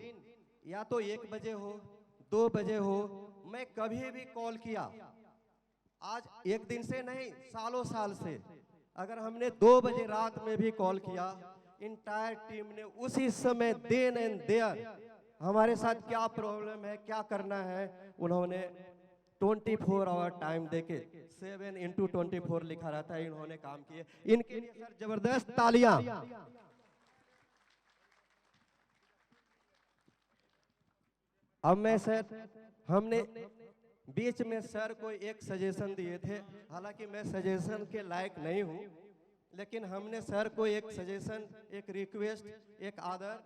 Speaker 11: या तो 1 बजे हो, 2 बजे हो, मैं कभी भी कॉल किया, आज एक दिन से नहीं, सालों साल से, अगर हमने 2 बजे रात में भी कॉल किया, इंटायर टीम ने उसी समय देन एंड देयर हमारे साथ क्या प्रॉब्लम है, क्या करना है, उन्होंने 24 आवर टाइम देके 7x24 लिखा रहता है, इन्होंने काम किए। इनके लिए सर जबरदस्त तालियां। अब मैं सर, हमने बीच में सर को एक सजेशन दिए थे, हालांकि मैं सजेशन के लायक नहीं हूं, लेकिन हमने सर को एक सजेशन, एक रिक्वेस्ट, एक आदर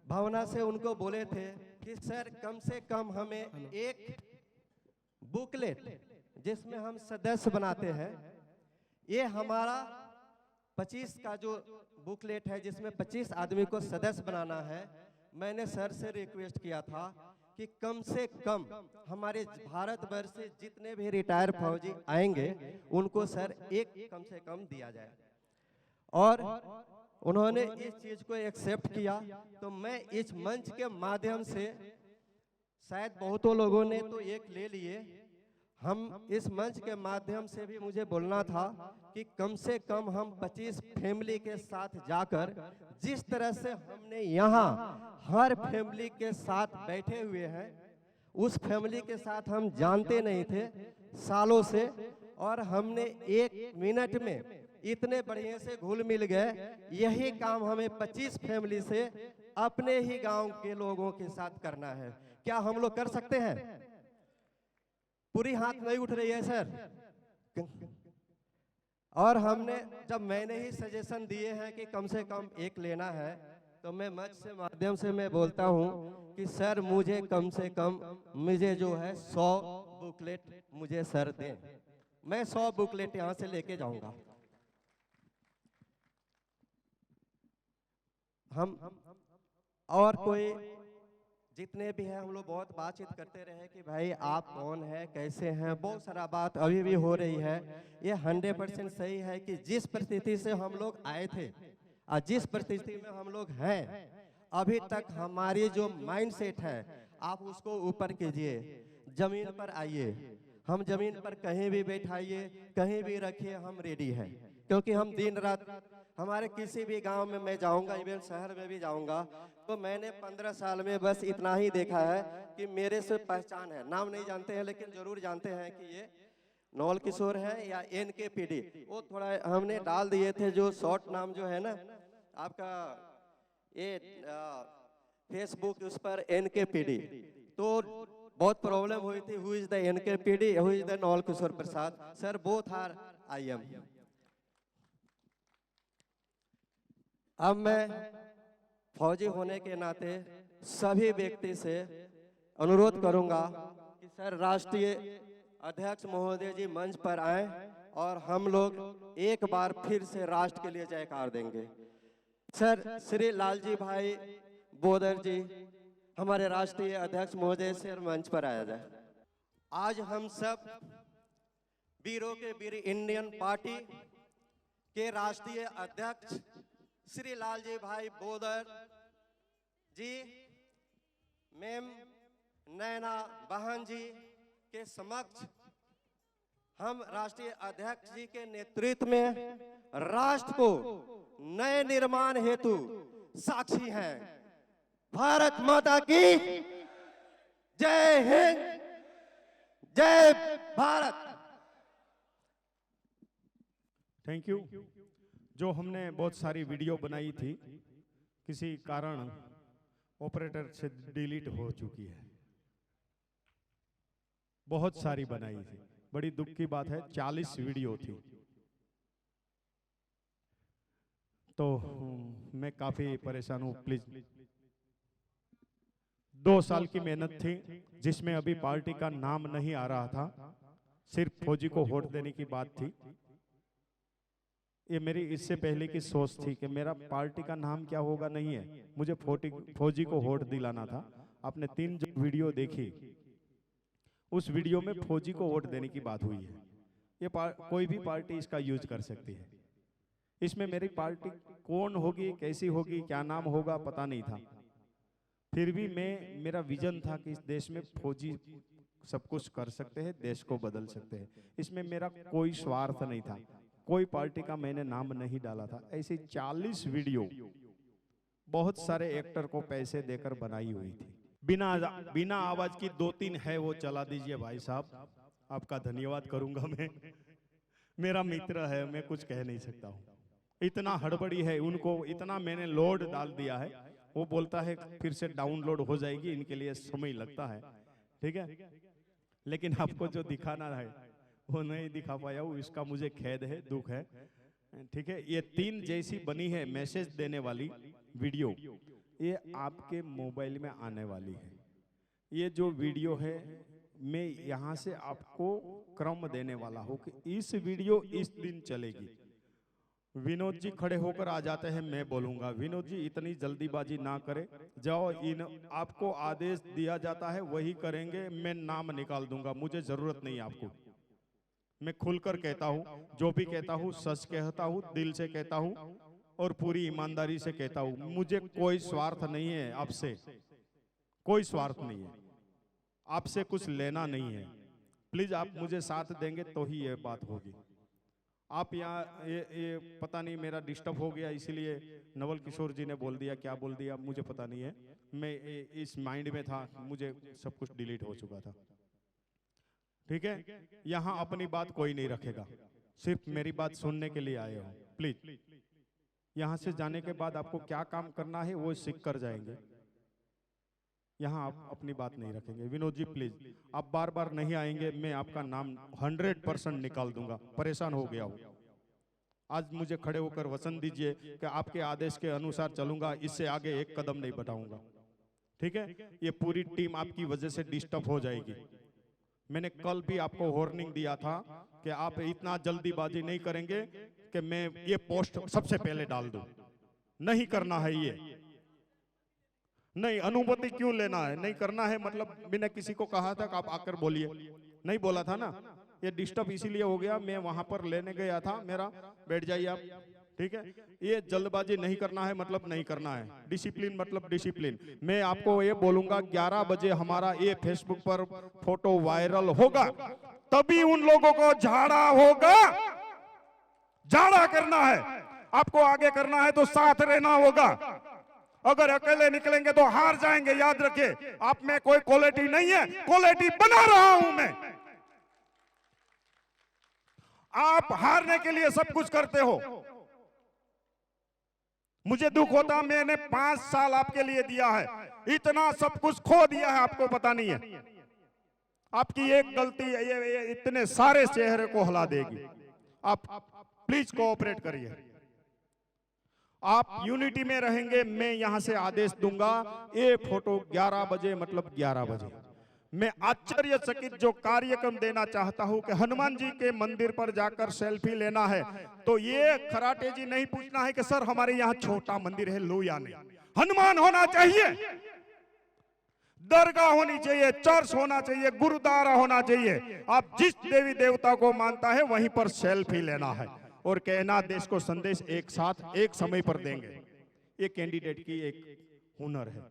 Speaker 11: भावना से उनको बोले थे कि सर कम से कम हमें एक बुकलेट जिसमें हम सदस्य बनाते हैं, ये हमारा 25 का जो बुकलेट है जिसमें 25 आदमी को सदस्य बनाना है, मैंने सर से रिक्वेस्ट किया था कि कम से कम हमारे भारत वर्ष से जितने भी रिटायर फौजी आएंगे उनको सर एक कम से कम दिया जाए। और उन्होंने इस चीज को एक्सेप्ट किया। तो मैं इस मंच के माध्यम से, शायद बहुतों लोगों ने तो एक ले लिए, हम इस मंच के माध्यम से भी मुझे बोलना था कि कम से कम हम 25 फैमिली के साथ जाकर, जिस तरह से हमने यहाँ हर फैमिली के साथ बैठे हुए हैं, उस फैमिली के साथ हम जानते नहीं थे सालों से, और हमने 1 मिनट में इतने बढ़िया से घुल मिल गए। यही काम हमें 25 फैमिली से अपने ही गांव के लोगों के साथ करना है। क्या हम लोग कर सकते हैं? पूरी हाथ नहीं उठ रही है सर। और हमने, जब मैंने ही सजेशन दिए हैं कि कम से कम एक लेना है, तो मैं मंच से माध्यम से मैं बोलता हूं कि सर मुझे कम से कम, मुझे जो है 100 बुकलेट मुझे सर दें। मैं 100 बुकलेट यहां से लेके जाऊंगा। हम और कोई जितने भी हैं, हम लोग बहुत बातचीत करते रहे कि भाई आप कौन है, कैसे हैं, बहुत सारा बात अभी भी हो रही है। ये 100% सही है कि जिस परिस्थिति से हम लोग आए थे और जिस परिस्थिति में हम लोग हैं, अभी तक हमारी जो माइंड सेट है, आप उसको ऊपर कीजिए, जमीन पर आइए। हम जमीन पर कहीं भी बैठाइए, कहीं भी रखिए, हम रेडी हैं। क्योंकि हम दिन रात, हमारे किसी भी गांव में मैं जाऊंगा, इवन शहर में भी जाऊंगा, तो मैंने 15 साल में बस इतना ही देखा है कि मेरे से पहचान है। नाम नहीं जानते हैं, लेकिन जरूर जानते हैं कि ये नौल किशोर है या NKPD। वो थोड़ा हमने डाल दिए थे, जो शॉर्ट नाम जो है ना आपका, ये फेसबुक, उस पर NKPD, तो बहुत प्रॉब्लम हुई थी। Who is the NKPD, who is the Naul Kishore Prasad? Sir both are I am. अब मैं फौजी होने के नाते सभी व्यक्ति से अनुरोध करूंगा कि सर राष्ट्रीय अध्यक्ष महोदय जी मंच पर आए और हम लोग एक बार फिर से राष्ट्र के लिए जयकार देंगे। सर श्री लालजी भाई बोदर जी, हमारे राष्ट्रीय अध्यक्ष महोदय से मंच पर आया जाए। आज हम सब वीरों के वीर इंडियन पार्टी के राष्ट्रीय अध्यक्ष श्री लालजी भाई बोदर जी, मैम नैना बहन जी के समक्ष हम राष्ट्रीय अध्यक्ष जी के नेतृत्व में राष्ट्र को नए निर्माण हेतु साक्षी हैं। भारत माता की जय हिंद, जय भारत।
Speaker 4: Thank you. जो हमने बहुत सारी वीडियो बनाई थी, किसी कारण ऑपरेटर से डिलीट हो चुकी है। बहुत सारी बनाई थी, बड़ी दुख की बात है, 40 वीडियो थी। तो मैं काफी परेशान हूं। प्लीज, 2 साल की मेहनत थी, जिसमें अभी पार्टी का नाम नहीं आ रहा था, सिर्फ फौजी को वोट देने की बात थी। ये मेरी इससे पहले की सोच थी कि मेरा पार्टी का नाम क्या होगा नहीं है, मुझे फौजी को वोट दिलाना था। आपने 3 जो वीडियो देखी, उस वीडियो में फौजी को वोट देने की बात हुई है। ये कोई भी पार्टी इसका यूज कर सकती है। इसमें मेरी पार्टी कौन होगी, कैसी होगी, क्या नाम होगा, पता नहीं था। फिर भी मेरा विजन था कि इस देश में फौजी सब कुछ कर सकते हैं, देश को बदल सकते हैं। इसमें मेरा कोई स्वार्थ नहीं था, कोई पार्टी का मैंने नाम नहीं डाला था। ऐसी 40 वीडियो बहुत सारे एक्टर को पैसे देकर बनाई हुई थी। बिना आवाज की 2-3 है, वो चला दीजिए भाई साहब, आपका धन्यवाद करूंगा मैं। मेरा मित्र है, मैं कुछ कह नहीं सकता हूँ। इतना हड़बड़ी है उनको, इतना मैंने लोड डाल दिया है। वो बोलता है फिर से डाउनलोड हो जाएगी, इनके लिए समय लगता है, ठीक है। लेकिन आपको जो दिखाना है वो नहीं दिखा पाया हूँ, इसका मुझे खेद है, दुख है, ठीक है। ये 3 जैसी बनी है मैसेज देने वाली वीडियो, ये आपके मोबाइल में आने वाली है। ये जो वीडियो है, मैं यहाँ से आपको क्रम देने वाला हूँ कि इस वीडियो इस दिन चलेगी। विनोद जी खड़े होकर आ जाते हैं, मैं बोलूंगा विनोद जी इतनी जल्दीबाजी ना करें, जाओ, आपको आदेश दिया जाता है वही करेंगे, मैं नाम निकाल दूंगा, मुझे जरूरत नहीं आपको। मैं खुलकर कहता हूं, जो भी कहता हूं सच कहता हूं, दिल से कहता हूं, और पूरी ईमानदारी से कहता हूं, मुझे कोई स्वार्थ नहीं है आपसे, कोई स्वार्थ नहीं है, आपसे कुछ लेना नहीं है। प्लीज आप मुझे साथ देंगे तो ही ये बात होगी। आप यहाँ ये पता नहीं मेरा डिस्टर्ब हो गया, इसीलिए नवल किशोर जी ने बोल दिया, क्या बोल दिया मुझे पता नहीं है, मैं इस माइंड में था, मुझे सब कुछ डिलीट हो चुका था। ठीक है, यहाँ अपनी बात कोई नहीं रखेगा, सिर्फ मेरी बात सुनने के लिए आए हो। प्लीज यहाँ से जाने के बाद आपको क्या काम करना है वो सीख कर जाएंगे, यहाँ आप अपनी बात नहीं रखेंगे। विनोद जी प्लीज, आप बार बार नहीं आएंगे, मैं आपका नाम 100% निकाल दूंगा। परेशान हो गया हूं, आज मुझे खड़े होकर वचन दीजिए कि आपके आदेश के अनुसार चलूंगा, इससे आगे एक कदम नहीं बढ़ाऊंगा। ठीक है, ये पूरी टीम आपकी वजह से डिस्टर्ब हो जाएगी। मैंने कल भी आपको वार्निंग दिया था कि आप इतना जल्दीबाजी नहीं करेंगे कि मैं ये पोस्ट सबसे पहले डाल दूं। नहीं करना है ये, नहीं, अनुमति क्यों लेना है, नहीं करना है, मतलब बिना किसी को कहा था कि आप आकर बोलिए, नहीं बोला था ना। ये डिस्टर्ब इसीलिए हो गया, मैं वहां पर लेने गया था, मेरा बैठ जाइए आप। ठीक है, ये जल्दबाजी नहीं करना है, मतलब नहीं करना है, डिसिप्लिन मतलब डिसिप्लिन। मैं आपको ये बोलूंगा 11 बजे हमारा ये फेसबुक पर फोटो वायरल होगा, तभी उन लोगों को झाड़ा होगा। झाड़ा करना है आपको, आगे करना है तो साथ रहना होगा। अगर अकेले निकलेंगे तो हार जाएंगे, याद रखिए। आप में कोई क्वालिटी नहीं है, क्वालिटी बना रहा हूं मैं। आप हारने के लिए सब कुछ करते हो, मुझे दुख होता, मैंने 5 साल आपके लिए दिया है, इतना सब कुछ खो दिया है, आपको पता नहीं है। आपकी एक गलती ये इतने सारे चेहरे को हिला देगी। आप प्लीज कोऑपरेट करिए, आप यूनिटी में रहेंगे। मैं यहां से आदेश दूंगा, ये फोटो 11 बजे मतलब 11 बजे। मैं आश्चर्यचकित जो कार्यक्रम देना चाहता हूं कि हनुमान जी के मंदिर पर जाकर सेल्फी लेना है, तो ये खराटे जी नहीं पूछना है कि सर हमारे यहाँ छोटा मंदिर है, लो या नहीं। हनुमान होना चाहिए, दरगाह होनी चाहिए, चर्च होना चाहिए, गुरुद्वारा होना चाहिए। आप जिस देवी देवता को मानता है वहीं पर सेल्फी लेना है और कहना देश को संदेश एक साथ एक समय पर देंगे। ये कैंडिडेट की एक हुनर है।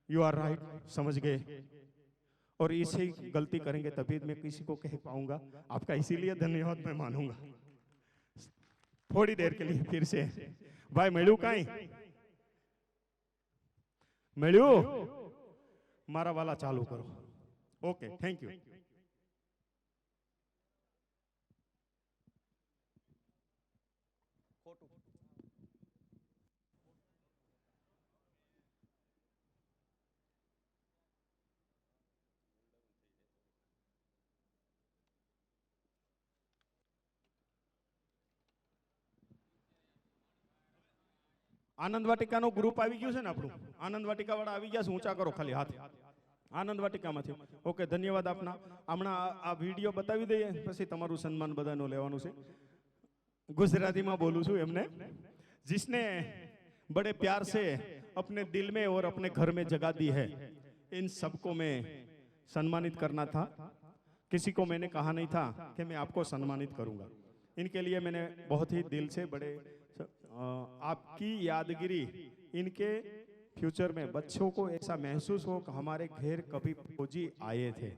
Speaker 4: यू आर राइट, समझ गए। और इसे गलती करेंगे तभी मैं किसी को कह पाऊंगा। आपका इसीलिए धन्यवाद मैं मानूंगा। थोड़ी देर के लिए फिर से भाई मेलू कहीं मेलू मारा वाला चालू करो। Okay, thank you. Anand Vatika नो ग्रुप આવી ગયું છે ને આપણું, આનંદ વાટિકા વાળા આવી ગયા છે, ઊંચા કરો ખાલી હાથ। આનંદ વાટિકામાંથી ઓકે, ધન્યવાદ આપના। હમણાં આ વિડિયો બતાવી દઈએ, પછી તમારું સન્માન બધાનું લેવાનું છે। ગુજરાતીમાં બોલું છું એમને, जिसने बड़े प्यार से अपने दिल में और अपने घर में जगह दी है, इन सबको मैं सम्मानित करना था। किसी को मैंने कहा नहीं था कि मैं आपको सम्मानित करूंगा। इनके लिए मैंने बहुत ही दिल से बड़े आपकी यादगिरी, इनके फ्यूचर में बच्चों को ऐसा महसूस हो कि हमारे घर कभी फौजी आए थे,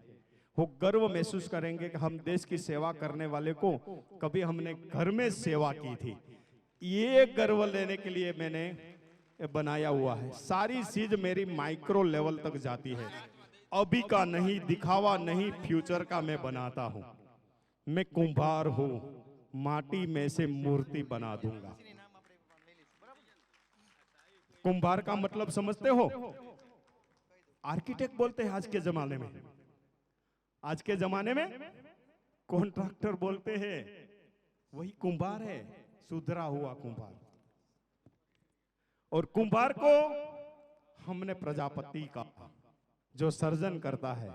Speaker 4: वो गर्व महसूस करेंगे कि हम देश की सेवा करने वाले को कभी हमने घर में सेवा की थी। ये गर्व लेने के लिए मैंने बनाया हुआ है। सारी चीज मेरी माइक्रो लेवल तक जाती है, अभी का नहीं, दिखावा नहीं, फ्यूचर का मैं बनाता हूं। मैं कुंभार हूं, माटी में से मूर्ति बना दूंगा। कुंभार का मतलब समझते हो? आर्किटेक्ट बोलते हैं आज के जमाने में। आज के जमाने में कॉन्ट्रैक्टर बोलते हैं, वही कुंभार है, सुधरा हुआ कुंभार। और कुंभार को हमने प्रजापति का, जो सर्जन करता है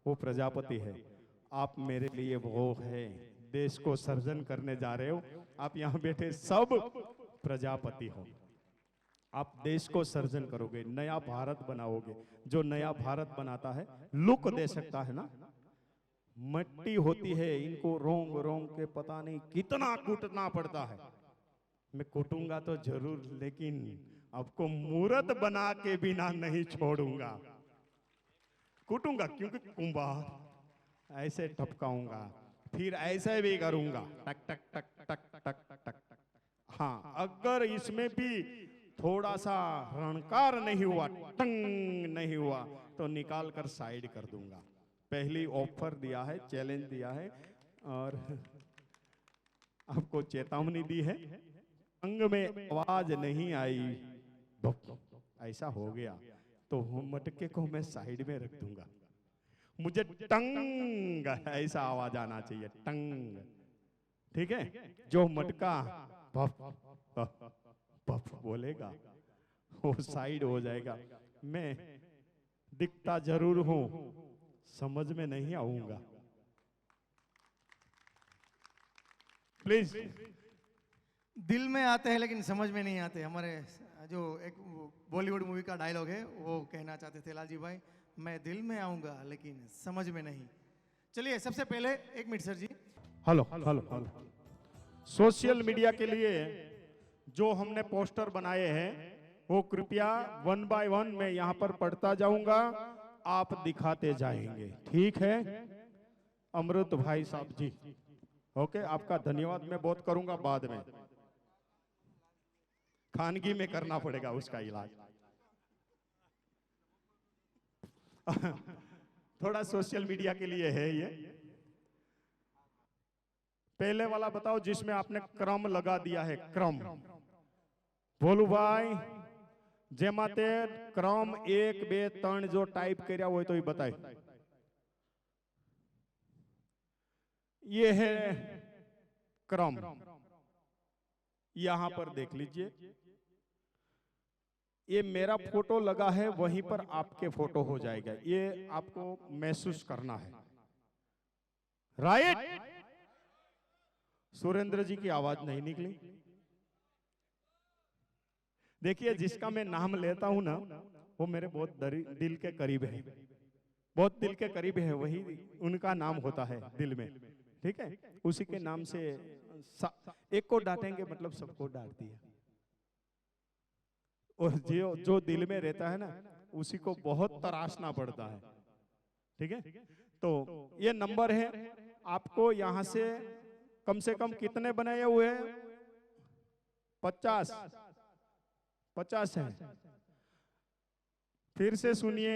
Speaker 4: वो प्रजापति है। आप मेरे लिए वो है, देश को सर्जन करने जा रहे हो। आप यहां बैठे सब प्रजापति हो। आप देश को सर्जन करोगे, नया भारत बनाओगे। जो नया भारत बनाता है, लुक दे सकता है ना। मट्टी होती है, इनको रोंग रोंग के पता नहीं कितना कूटना पड़ता है। मैं कूटूंगा तो जरूर, लेकिन आपको मूर्त बना के बिना नहीं छोड़ूंगा। कूटूंगा क्योंकि कुंभार ऐसे टपकाऊंगा, फिर ऐसे भी करूंगा, टक टक टक टक टक टक टक। हाँ, अगर इसमें भी थोड़ा सा रणकार नहीं हुआ, टंग नहीं हुआ, तो निकाल कर साइड कर दूंगा। पहली ऑफर दिया है, चैलेंज दिया है और आपको चेतावनी दी है। अंग में आवाज नहीं आई, ऐसा हो गया तो मटके को मैं साइड में रख दूंगा। मुझे टंग ऐसा आवाज आना चाहिए, टंग। ठीक है, जो मटका पफ पफ पफ बोलेगा वो साइड हो जाएगा। मैं दिखता जरूर हूं, समझ में नहीं आऊंगा। प्लीज।
Speaker 1: दिल में आते हैं लेकिन समझ में नहीं आते। हमारे जो एक बॉलीवुड मूवी का डायलॉग है वो कहना चाहते थे लालजी भाई, मैं दिल में आऊंगा लेकिन समझ में नहीं। चलिए सबसे पहले एक मिनट सर जी।
Speaker 4: Hello hello hello. Social media के लिए जो हमने पोस्टर बनाए हैं वो कृपया 1 बाय 1 मैं यहां पर पढ़ता जाऊंगा, आप दिखाते जाएंगे, ठीक है? अमृत भाई साहब जी, ओके, आपका धन्यवाद मैं बहुत करूंगा, बाद में खानगी में करना पड़ेगा उसका इलाज। थोड़ा सोशल मीडिया के लिए है ये। पहले वाला बताओ जिसमें आपने क्रम लगा दिया है, क्रम। बोलू भाई जेमाते क्रम 1 2 3 जो टाइप કર્યા હોય तो ही बताए। ये है क्रम, यहां पर देख लीजिए, ये मेरा फोटो लगा है, वहीं पर आपके फोटो हो जाएगा। ये आपको महसूस करना है, राइट? सुरेंद्र जी की आवाज नहीं निकली। देखिए, जिसका मैं नाम लेता हूं ना वो मेरे बहुत दिल के करीब है, बहुत दिल के करीब है, वही उनका नाम होता है दिल में, ठीक है? उसी के नाम से एक को डांटेंगे मतलब सबको डांट दिया। और जो दिल में रहता है ना उसी को बहुत तराशना पड़ता है, ठीक है? तो ये नंबर है, आपको यहां से कम कितने बनाए हुए हैं? 50 है। फिर से सुनिए,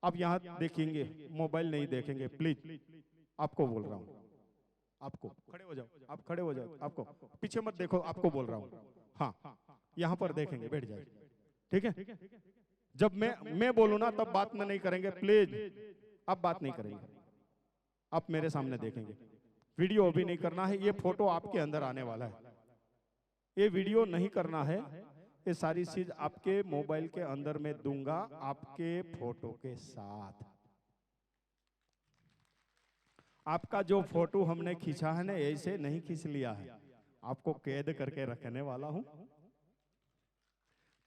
Speaker 4: अब यहां देखेंगे, मोबाइल नहीं देखेंगे प्लीज, आपको बोल रहा हूं। आपको खड़े हो जाओ, आप खड़े हो जाओ, आपको पीछे मत देखो, आपको बोल रहा हूं। हाँ, यहां पर देखेंगे, बैठ जाए, ठीक है? जब मैं बोलूं ना तब बात में नहीं करेंगे प्लीज, अब बात नहीं करेंगे, आप मेरे सामने देखेंगे। वीडियो भी नहीं करना है, ये फोटो आपके अंदर आने वाला है, ये वीडियो नहीं करना है, ये सारी चीज आपके मोबाइल के अंदर में दूंगा आपके फोटो के साथ। आपका जो फोटो हमने खींचा है ना, ऐसे नहीं खींच लिया है, आपको कैद करके रखने वाला हूं,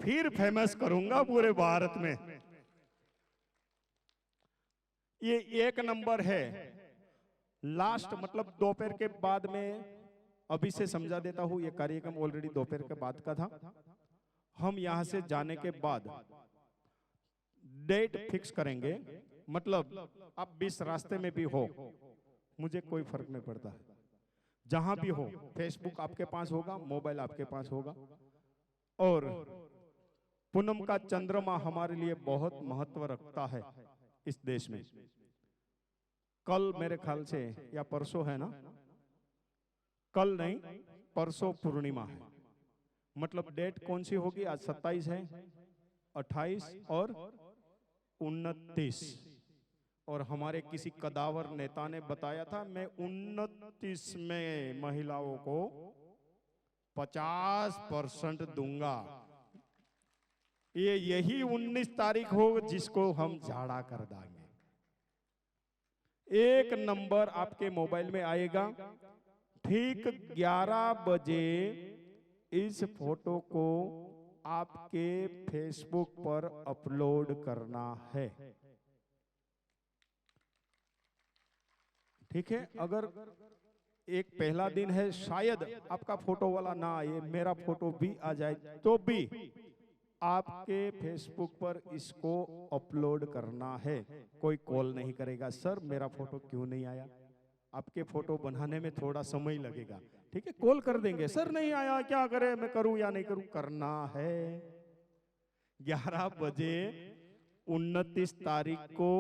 Speaker 4: फिर फेमस करूंगा पूरे भारत में। ये 1 नंबर है, लास्ट मतलब दोपहर के बाद में, अभी से समझा देता हूं, ये कार्यक्रम ऑलरेडी दोपहर के बाद का था। हम यहां से जाने के बाद डेट फिक्स करेंगे, मतलब आप 20 रास्ते में भी हो, मुझे कोई फर्क नहीं पड़ता है, जहां भी हो, फेसबुक आपके पास होगा, मोबाइल आपके पास होगा। और पूनम का चंद्रमा हमारे लिए बहुत महत्व रखता है इस देश में। कल मेरे ख्याल से या परसों है ना, कल नहीं परसों पूर्णिमा है, मतलब डेट कौन सी होगी? आज 27 है, 28 और 29। और हमारे किसी कदावर नेता ने बताया था मैं 29 में महिलाओं को 50% दूंगा। ये यही 19 तारीख हो जिसको हम झाड़ा कर देंगे। 1 नंबर आपके मोबाइल में आएगा, ठीक 11 बजे इस फोटो को आपके फेसबुक पर अपलोड करना है, ठीक है? अगर एक पहला दिन है, शायद आपका फोटो वाला ना आए, मेरा फोटो भी आ जाए, तो भी आपके फेसबुक पर इसको अपलोड करना है। कोई कॉल नहीं करेगा, सर मेरा फोटो क्यों नहीं आया। आपके फोटो बनाने में थोड़ा समय लगेगा, ठीक है, कॉल कर देंगे, सर नहीं आया क्या करे, मैं करूं या नहीं करूं। करना है 11 बजे 29 तारीख को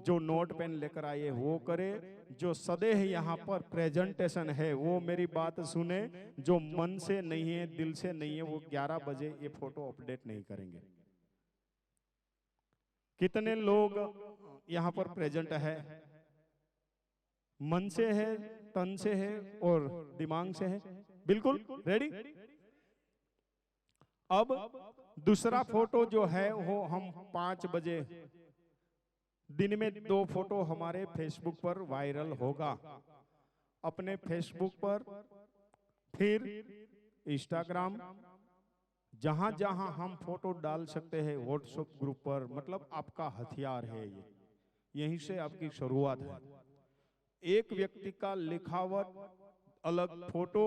Speaker 4: जो नोट पेन लेकर आए वो करे, जो सदैह यहाँ पर प्रेजेंटेशन है वो मेरी बात सुने, जो मन से नहीं है दिल से नहीं है वो 11 बजे ये फोटो अपडेट नहीं करेंगे। कितने लोग यहाँ पर प्रेजेंट है, मन से है, तन से है और दिमाग से है, बिल्कुल रेडी। अब दूसरा फोटो जो है वो हम 5 बजे, दिन में 2 फोटो हमारे फेसबुक पर वायरल होगा, अपने फेसबुक पर, फिर इंस्टाग्राम, जहां जहां हम फोटो डाल सकते हैं, व्हाट्सएप ग्रुप पर, मतलब आपका हथियार है ये, यहीं से आपकी शुरुआत है। एक व्यक्ति का लिखावट अलग फोटो,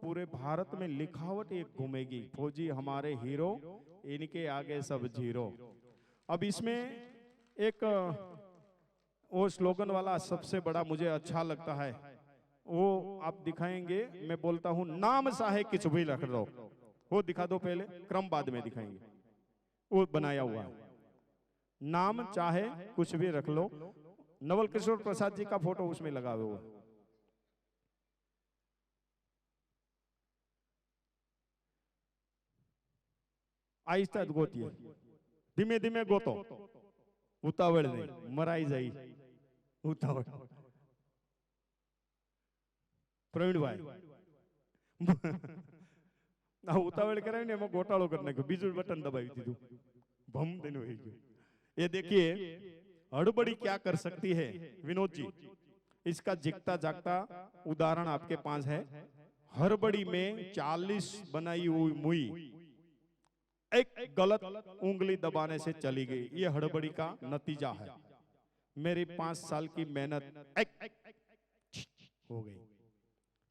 Speaker 4: पूरे भारत में लिखावट एक घूमेगी, फौजी हमारे हीरो, इनके आगे सब जीरो। अब इसमें एक वो स्लोगन वाला सबसे बड़ा मुझे अच्छा लगता है, वो आप दिखाएंगे, मैं बोलता हूं नाम चाहे कुछ भी रख दो, वो दिखा दो पहले, क्रम बाद में दिखाएंगे, वो बनाया हुआ है, नाम चाहे कुछ भी रख लो। नवल किशोर प्रसाद जी का फोटो उसमें लगा हुआ है। आहिस्ता गोतिए, धीमे धीमे गोतो, उतावળ नहीं, मराई जाई उतावળ। प्रवीण भाई उतावળ करावी ने एમાં ગોટાળો કરી નાખ્યો, બીજું બટન દબાવી દીધું, ભમ દેનો થઈ ગયો। ये देखिए हड़बड़ी क्या कर सकती है विनोद जी, इसका जिगता जागता उदाहरण आपके पास है। हड़बड़ी में 40 बनाई हुई मुई एक गलत उंगली दबाने से चली गई, ये हड़बड़ी का नतीजा है। मेरी 5 साल की मेहनत हो गई,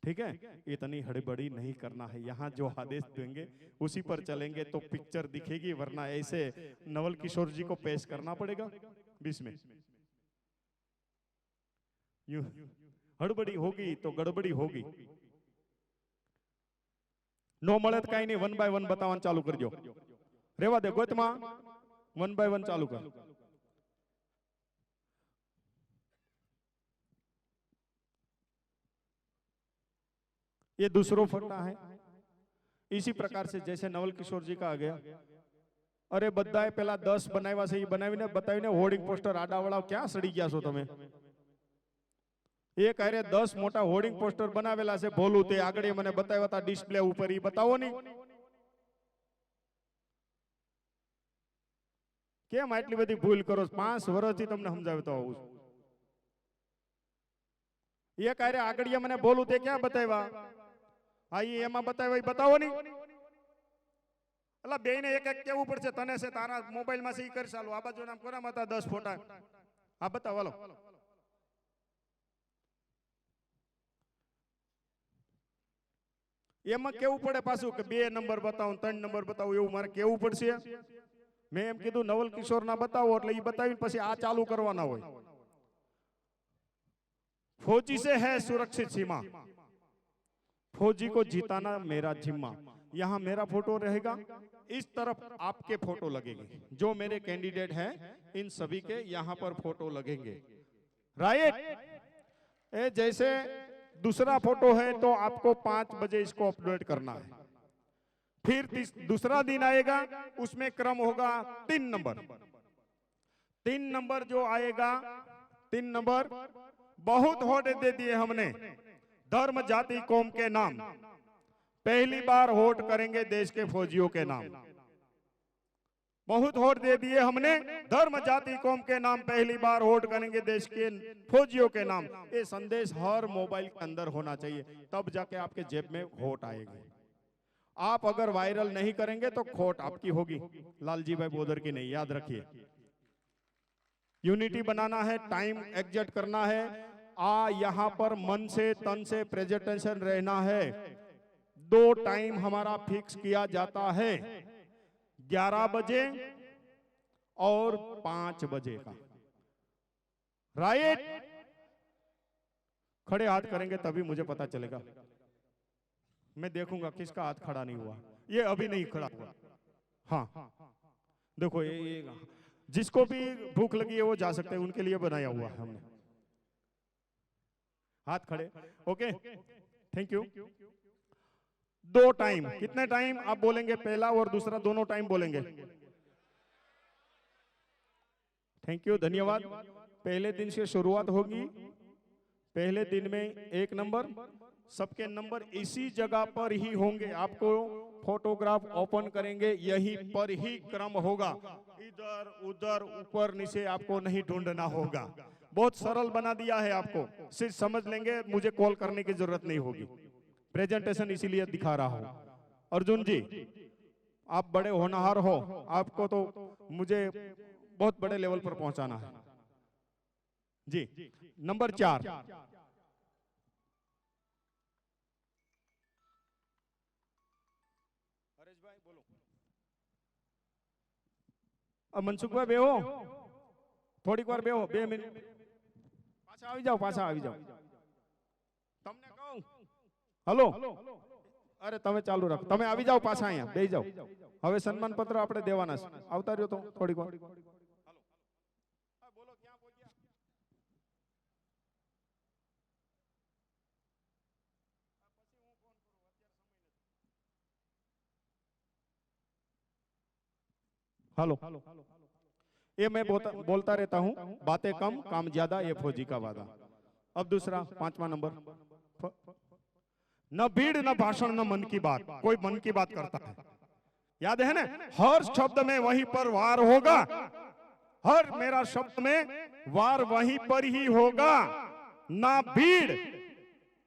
Speaker 4: ठीक है। इतनी हड़बड़ी नहीं करना है, यहाँ जो आदेश देंगे उसी पर चलेंगे तो पिक्चर दिखेगी, वरना ऐसे नवल किशोर जी को पेश करना पड़ेगा बीच में। यूं हड़बड़ी होगी तो गड़बड़ी होगी। नो મળે કાઈ નહીં, 1 બાય 1 बतावन चालू कर दो, रेवा दे गोतमा 1 बाय 1 चालू कर। ये दूसरो फटा है, इसी प्रकार से जैसे नवल किशोर जी का आ गया, अरे बधाए पहला 10 बनाव्या से, बनावीने बतावीने होर्डिंग पोस्टर आडावाड़ा क्या सड़ी गया छो तमे। एक अरे 10 मोटा होर्डिंग पोस्टर बनावेला से, भोलू ते आगळे मने बताव्या था डिस्प्ले ऊपर, ई बतावो नहीं केम आटली बधी भूल करो। 5 વર્ષથી તમને સમજાવતો આવું છું। ये कार्य आगड़िया मने बोलू ते क्या बताव्या, आई एमा बताव्या, ई बतावो नहीं। अला बेने एक एक केवू पड़छे, तने से तारा मोबाइल में से ई कर चालू, आ बाजू नाम कोना माता 10 फोटा, आ बताव लो। एमा केवू पड़े पाछू के 2 नंबर बताओ, 3 नंबर बताओ, एवू मारे केवू पड़छे। मैं एम कीधुं नवल किशोर ना बतावो એટલે ઈ बतावीने પછી आ चालू करवाना होय। फौजी से है सुरक्षित सीमा, फौजी को जिताना मेरा जिम्मा। यहाँ मेरा फोटो रहेगा, इस तरफ आपके फोटो लगेंगे, जो मेरे कैंडिडेट हैं इन सभी के यहाँ पर फोटो लगेंगे, राइट। जैसे दूसरा फोटो है तो आपको 5 बजे इसको अपलोड करना है। फिर दूसरा दिन आएगा, उसमें क्रम होगा 3 नंबर। 3 नंबर जो आएगा, 3 नंबर बहुत वोट दे दिए हमने धर्म जाति कौम के नाम, पहली बार वोट करेंगे देश के फौजियों के नाम। बहुत वोट दे दिए हमने धर्म जाति कौम के नाम, पहली बार वोट करेंगे देश के फौजियों के नाम। ये संदेश हर मोबाइल के अंदर होना चाहिए, तब जाके आपके जेब में वोट आएगी। आप अगर वायरल नहीं करेंगे तो खोट आपकी होगी, लालजी भाई बोदर की नहीं, याद रखिए। यूनिटी बनाना है, टाइम एग्जैक्ट करना है। यहाँ पर मन से तन से प्रेजेंटेशन रहना है। 2 टाइम हमारा फिक्स किया जाता है, 11 बजे और 5 बजे का। राइट? खड़े हाथ करेंगे तभी मुझे पता चलेगा, मैं देखूंगा किसका हाथ खड़ा नहीं हुआ। ये अभी नहीं खड़ा हुआ। हाँ देखो, ये जिसको भी भूख लगी है वो जा सकते हैं, उनके लिए बनाया हुआ है हमने। हाथ खड़े, ओके, थैंक यू। 2 टाइम, कितने टाइम आप बोलेंगे? पहला और दूसरा दोनों टाइम बोलेंगे। थैंक यू, धन्यवाद। पहले दिन से शुरुआत होगी। पहले दिन में 1 नंबर, सबके नंबर इसी जगह पर ही होंगे। आपको फोटोग्राफ ओपन करेंगे, यहीं पर ही क्रम होगा। इधर उधर ऊपर नीचे आपको नहीं ढूंढना होगा। बहुत सरल बना दिया है आपको, सिर्फ समझ लेंगे, मुझे कॉल करने की जरूरत नहीं होगी। प्रेजेंटेशन इसीलिए दिखा रहा हूं। अर्जुन जी, आप बड़े होनहार हो, आपको तो मुझे बहुत बड़े लेवल पर पहुंचाना है जी। नंबर 4, अब मनसुख भाई बेहो, थोड़ी વાર બેહો, 2 મિનિટ પાછા આવી જાઓ, પાછા આવી જાઓ। તમને કહું, હલો, અરે તમે ચાલુ રાખો, તમે આવી જાઓ પાછા, અહીંયા બેહી જાઓ। હવે સન્માન પત્ર આપણે દેવાના છે, આવતા રહ્યો તો થોડીક વાર। બોલો ક્યાં પહોંચ્યા? हेलो, ये मैं बोलता रहता हूं, बातें कम काम ज्यादा, ये फौजी का वादा। अब दूसरा 5वां नंबर, न भीड़ न भाषण न मन की बात। कोई मन की बात करता है, याद है ना? हर शब्द में वहीं पर वार होगा, हर मेरा शब्द में वार वहीं पर ही होगा। ना भीड़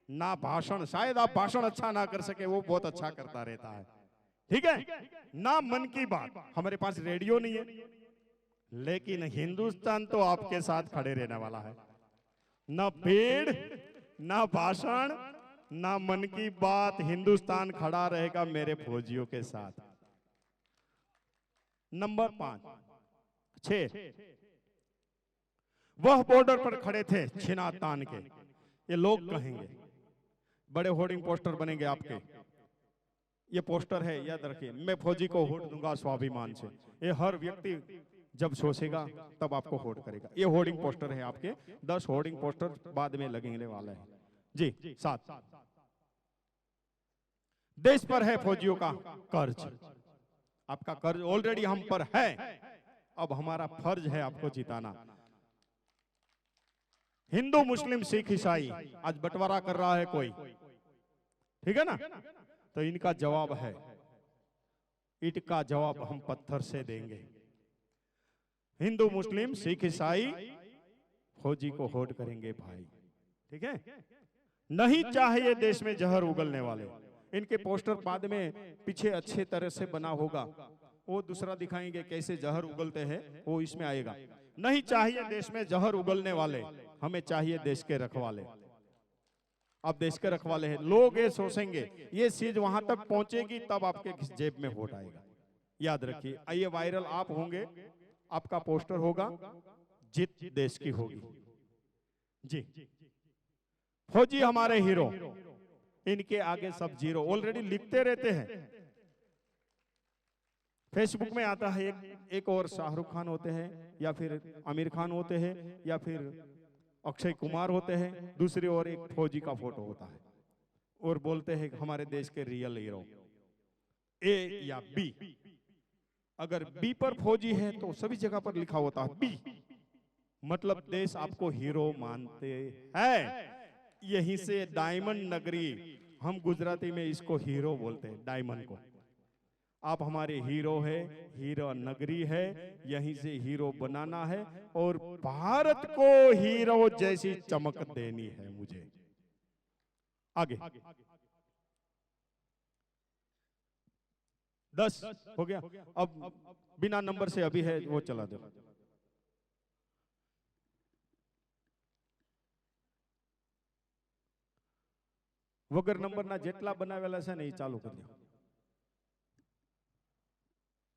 Speaker 4: ना भाषण, शायद आप भाषण अच्छा ना कर सके, वो बहुत अच्छा करता रहता है, ठीक है ना? मन की बात, हमारे पास रेडियो नहीं है, लेकिन हिंदुस्तान तो आपके साथ खड़े रहने वाला है। ना भीड़ ना भाषण ना मन की बात, हिंदुस्तान खड़ा रहेगा मेरे फौजियों के साथ। नंबर 5, 6, वह बॉर्डर पर खड़े थे छिना तान के। ये लोग कहेंगे, बड़े होर्डिंग पोस्टर बनेंगे आपके। ये पोस्टर है, याद रखिए, मैं फौजी को वोट दूंगा स्वाभिमान से। ये हर व्यक्ति जब सोचेगा तब आपको वोट करेगा। ये होर्डिंग पोस्टर है आपके, 10 होर्डिंग पोस्टर बाद में लगने वाले हैं जी। 7, देश पर है फौजियों का कर्ज। आपका कर्ज ऑलरेडी हम पर है, अब हमारा फर्ज है आपको जिताना। हिंदू मुस्लिम सिख ईसाई आज बंटवारा कर रहा है कोई, ठीक है ना? तो इनका जवाब है, ईंट का जवाब हम पत्थर से देंगे। हिंदू मुस्लिम सिख ईसाई फौजी को वोट करेंगे भाई, ठीक है? नहीं चाहिए देश में जहर उगलने वाले। इनके पोस्टर बाद में पीछे अच्छे तरह से बना होगा, वो दूसरा दिखाएंगे कैसे जहर उगलते हैं, वो इसमें आएगा। नहीं चाहिए देश में जहर उगलने वाले, हमें चाहिए देश के रखवाले। आप देश के रखवाले हैं, लोग ये सोचेंगे, ये चीज वहां तक पहुंचेगी तब आपके जेब में वोट आएगा। याद रखिए, आइए वायरल आप होंगे, आपका पोस्टर होगा, जीत देश की होगी जी। फौजी हमारे हीरो, इनके आगे सब जीरो। ऑलरेडी लिखते रहते हैं, फेसबुक में आता है एक और शाहरुख खान होते हैं, या फिर आमिर खान होते हैं, या फिर अक्षय कुमार होते हैं, दूसरी ओर एक फौजी का फोटो होता है और बोलते हैं हमारे देश के रियल हीरो। ए या बी, अगर बी पर फौजी है तो सभी जगह पर लिखा होता है बी, मतलब देश आपको हीरो मानते हैं। यहीं से डायमंड नगरी, हम गुजराती में इसको हीरो बोलते हैं, डायमंड को। आप हमारे हीरो है, हीरो नगरी है, यहीं से हीरो बनाना है और भारत को हीरो जैसी चमक देनी है मुझे। आगे 10 हो गया। अब बिना नंबर से अभी है वो चला दो। વગર નંબરના જેટલા બનાવેલા છે ને એ ચાલુ કરી દો.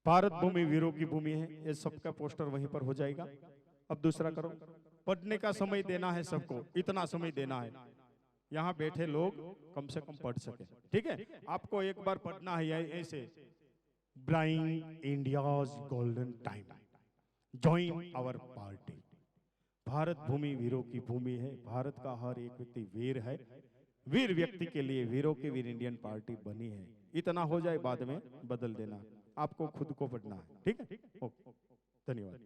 Speaker 4: भारत भूमि वीरों की भूमि है, ये सबका पोस्टर वहीं पर हो जाएगा. अब दूसरा करो, पढ़ने का समय देना है सबको, इतना समय देना है यहाँ बैठे लोग कम से कम पढ़ सके. ठीक है, आपको एक बार पढ़ना है ऐसे, bring India's golden time, join our party. Bharat भूमि वीरों की भूमि है, भारत का हर एक व्यक्ति वीर है, वीर व्यक्ति के लिए वीरों की वीर इंडियन पार्टी बनी है. इतना हो जाए, बाद में बदल देना, आपको खुद को पढ़ना है. ठीक है, ओके, धन्यवाद.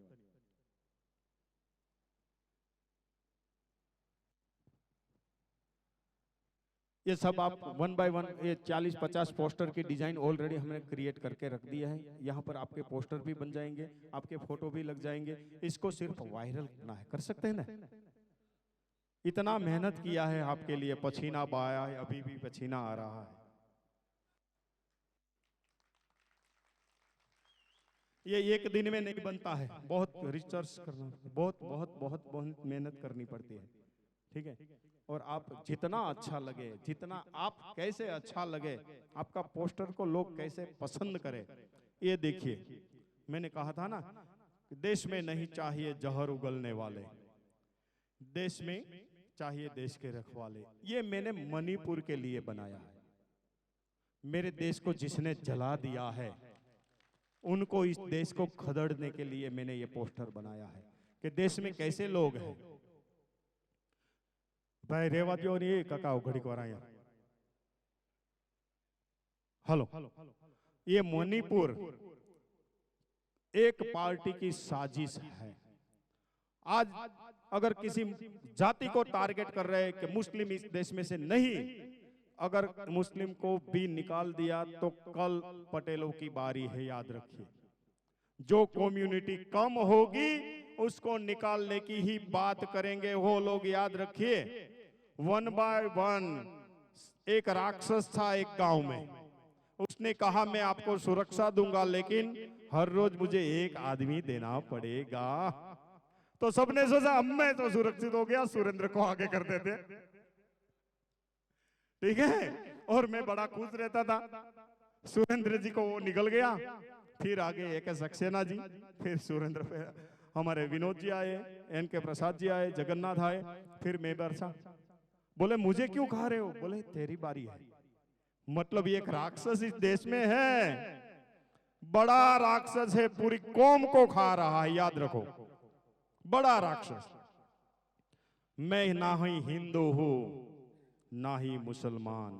Speaker 4: ये सब आप वन बाय वन, ये 40-50 पोस्टर की डिजाइन ऑलरेडी हमने क्रिएट करके रख दिया है. यहाँ पर आपके पोस्टर भी बन जाएंगे, आपके फोटो भी लग जाएंगे. इसको सिर्फ वायरल करना है, कर सकते हैं ना. इतना मेहनत किया है आपके लिए, पसीना बहाया है, अभी भी पसीना आ रहा है. ये एक दिन में नहीं बनता है, बहुत रिसर्च करना, बहुत बहुत बहुत बहुत मेहनत करनी पड़ती है. ठीक है, और आप जितना अच्छा लगे, जितना आप कैसे अच्छा लगे, आपका पोस्टर को लोग कैसे पसंद करें, ये देखिए. मैंने कहा था ना, देश में नहीं चाहिए जहर उगलने वाले, देश में चाहिए देश के रखवाले. ये मैंने मणिपुर के लिए बनाया है. मेरे देश को जिसने जला दिया है, उनको इस देश को खदेड़ने के लिए मैंने ये पोस्टर बनाया है कि देश में कैसे लोग हैं. भाई रेवा दियो ने काका घड़ी को आया. हेलो, ये मणिपुर एक पार्टी की साजिश है. आज अगर किसी जाति को टारगेट कर रहे हैं कि मुस्लिम इस देश में से नहीं, अगर मुस्लिम को भी निकाल दिया तो कल पटेलों की बारी है, याद रखिए. जो कम्युनिटी कम होगी उसको निकालने की ही बात करेंगे वो लोग, याद रखिए. 1 बाय 1 एक राक्षस था एक गांव में, उसने कहा मैं आपको सुरक्षा दूंगा लेकिन हर रोज मुझे एक आदमी देना पड़ेगा. तो सबने सोचा अब मैं तो सुरक्षित हो गया, सुरेंद्र को आगे कर देते. ठीक है, और मैं बड़ा खुश रहता था. सुरेंद्र जी को वो निकल गया, फिर आगे एक सक्सेना जी, फिर सुरेंद्र, हमारे विनोद जी आए, एन.के. प्रसाद जी आए, जगन्नाथ आए, फिर मैं बरसा. बोले मुझे क्यों खा रहे हो? बोले तेरी बारी है. मतलब ये एक राक्षस इस देश में है, बड़ा राक्षस है, पूरी कौम को खा रहा है, याद रखो, बड़ा राक्षस. मैं ना ही हिंदू हूं ना ही मुसलमान,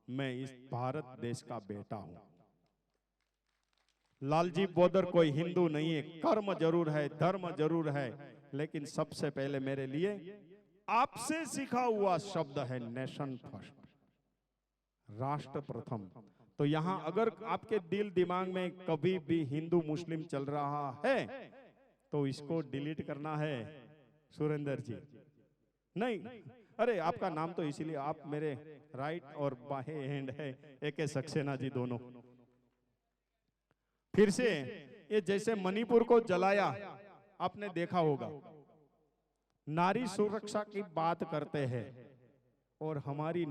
Speaker 4: मैं इस भारत देश का बेटा हूं. लालजी बोदर कोई हिंदू नहीं है, कर्म जरूर है, धर्म जरूर है, लेकिन सबसे पहले मेरे लिए आपसे सीखा हुआ शब्द है नेशन फर्स्ट, राष्ट्र प्रथम. तो यहां अगर आपके दिल दिमाग में कभी भी हिंदू मुस्लिम चल रहा है तो इसको डिलीट करना है, सुरेंद्र जी. नहीं, अरे आपका नाम तो इसीलिए आप मेरे राइट और बाएं हैंड है, एक सक्सेना जी दोनों. फिर से ये जैसे मणिपुर को जलाया, आपने देखा होगा, नारी सुरक्षा की बात करते हैं और हमारी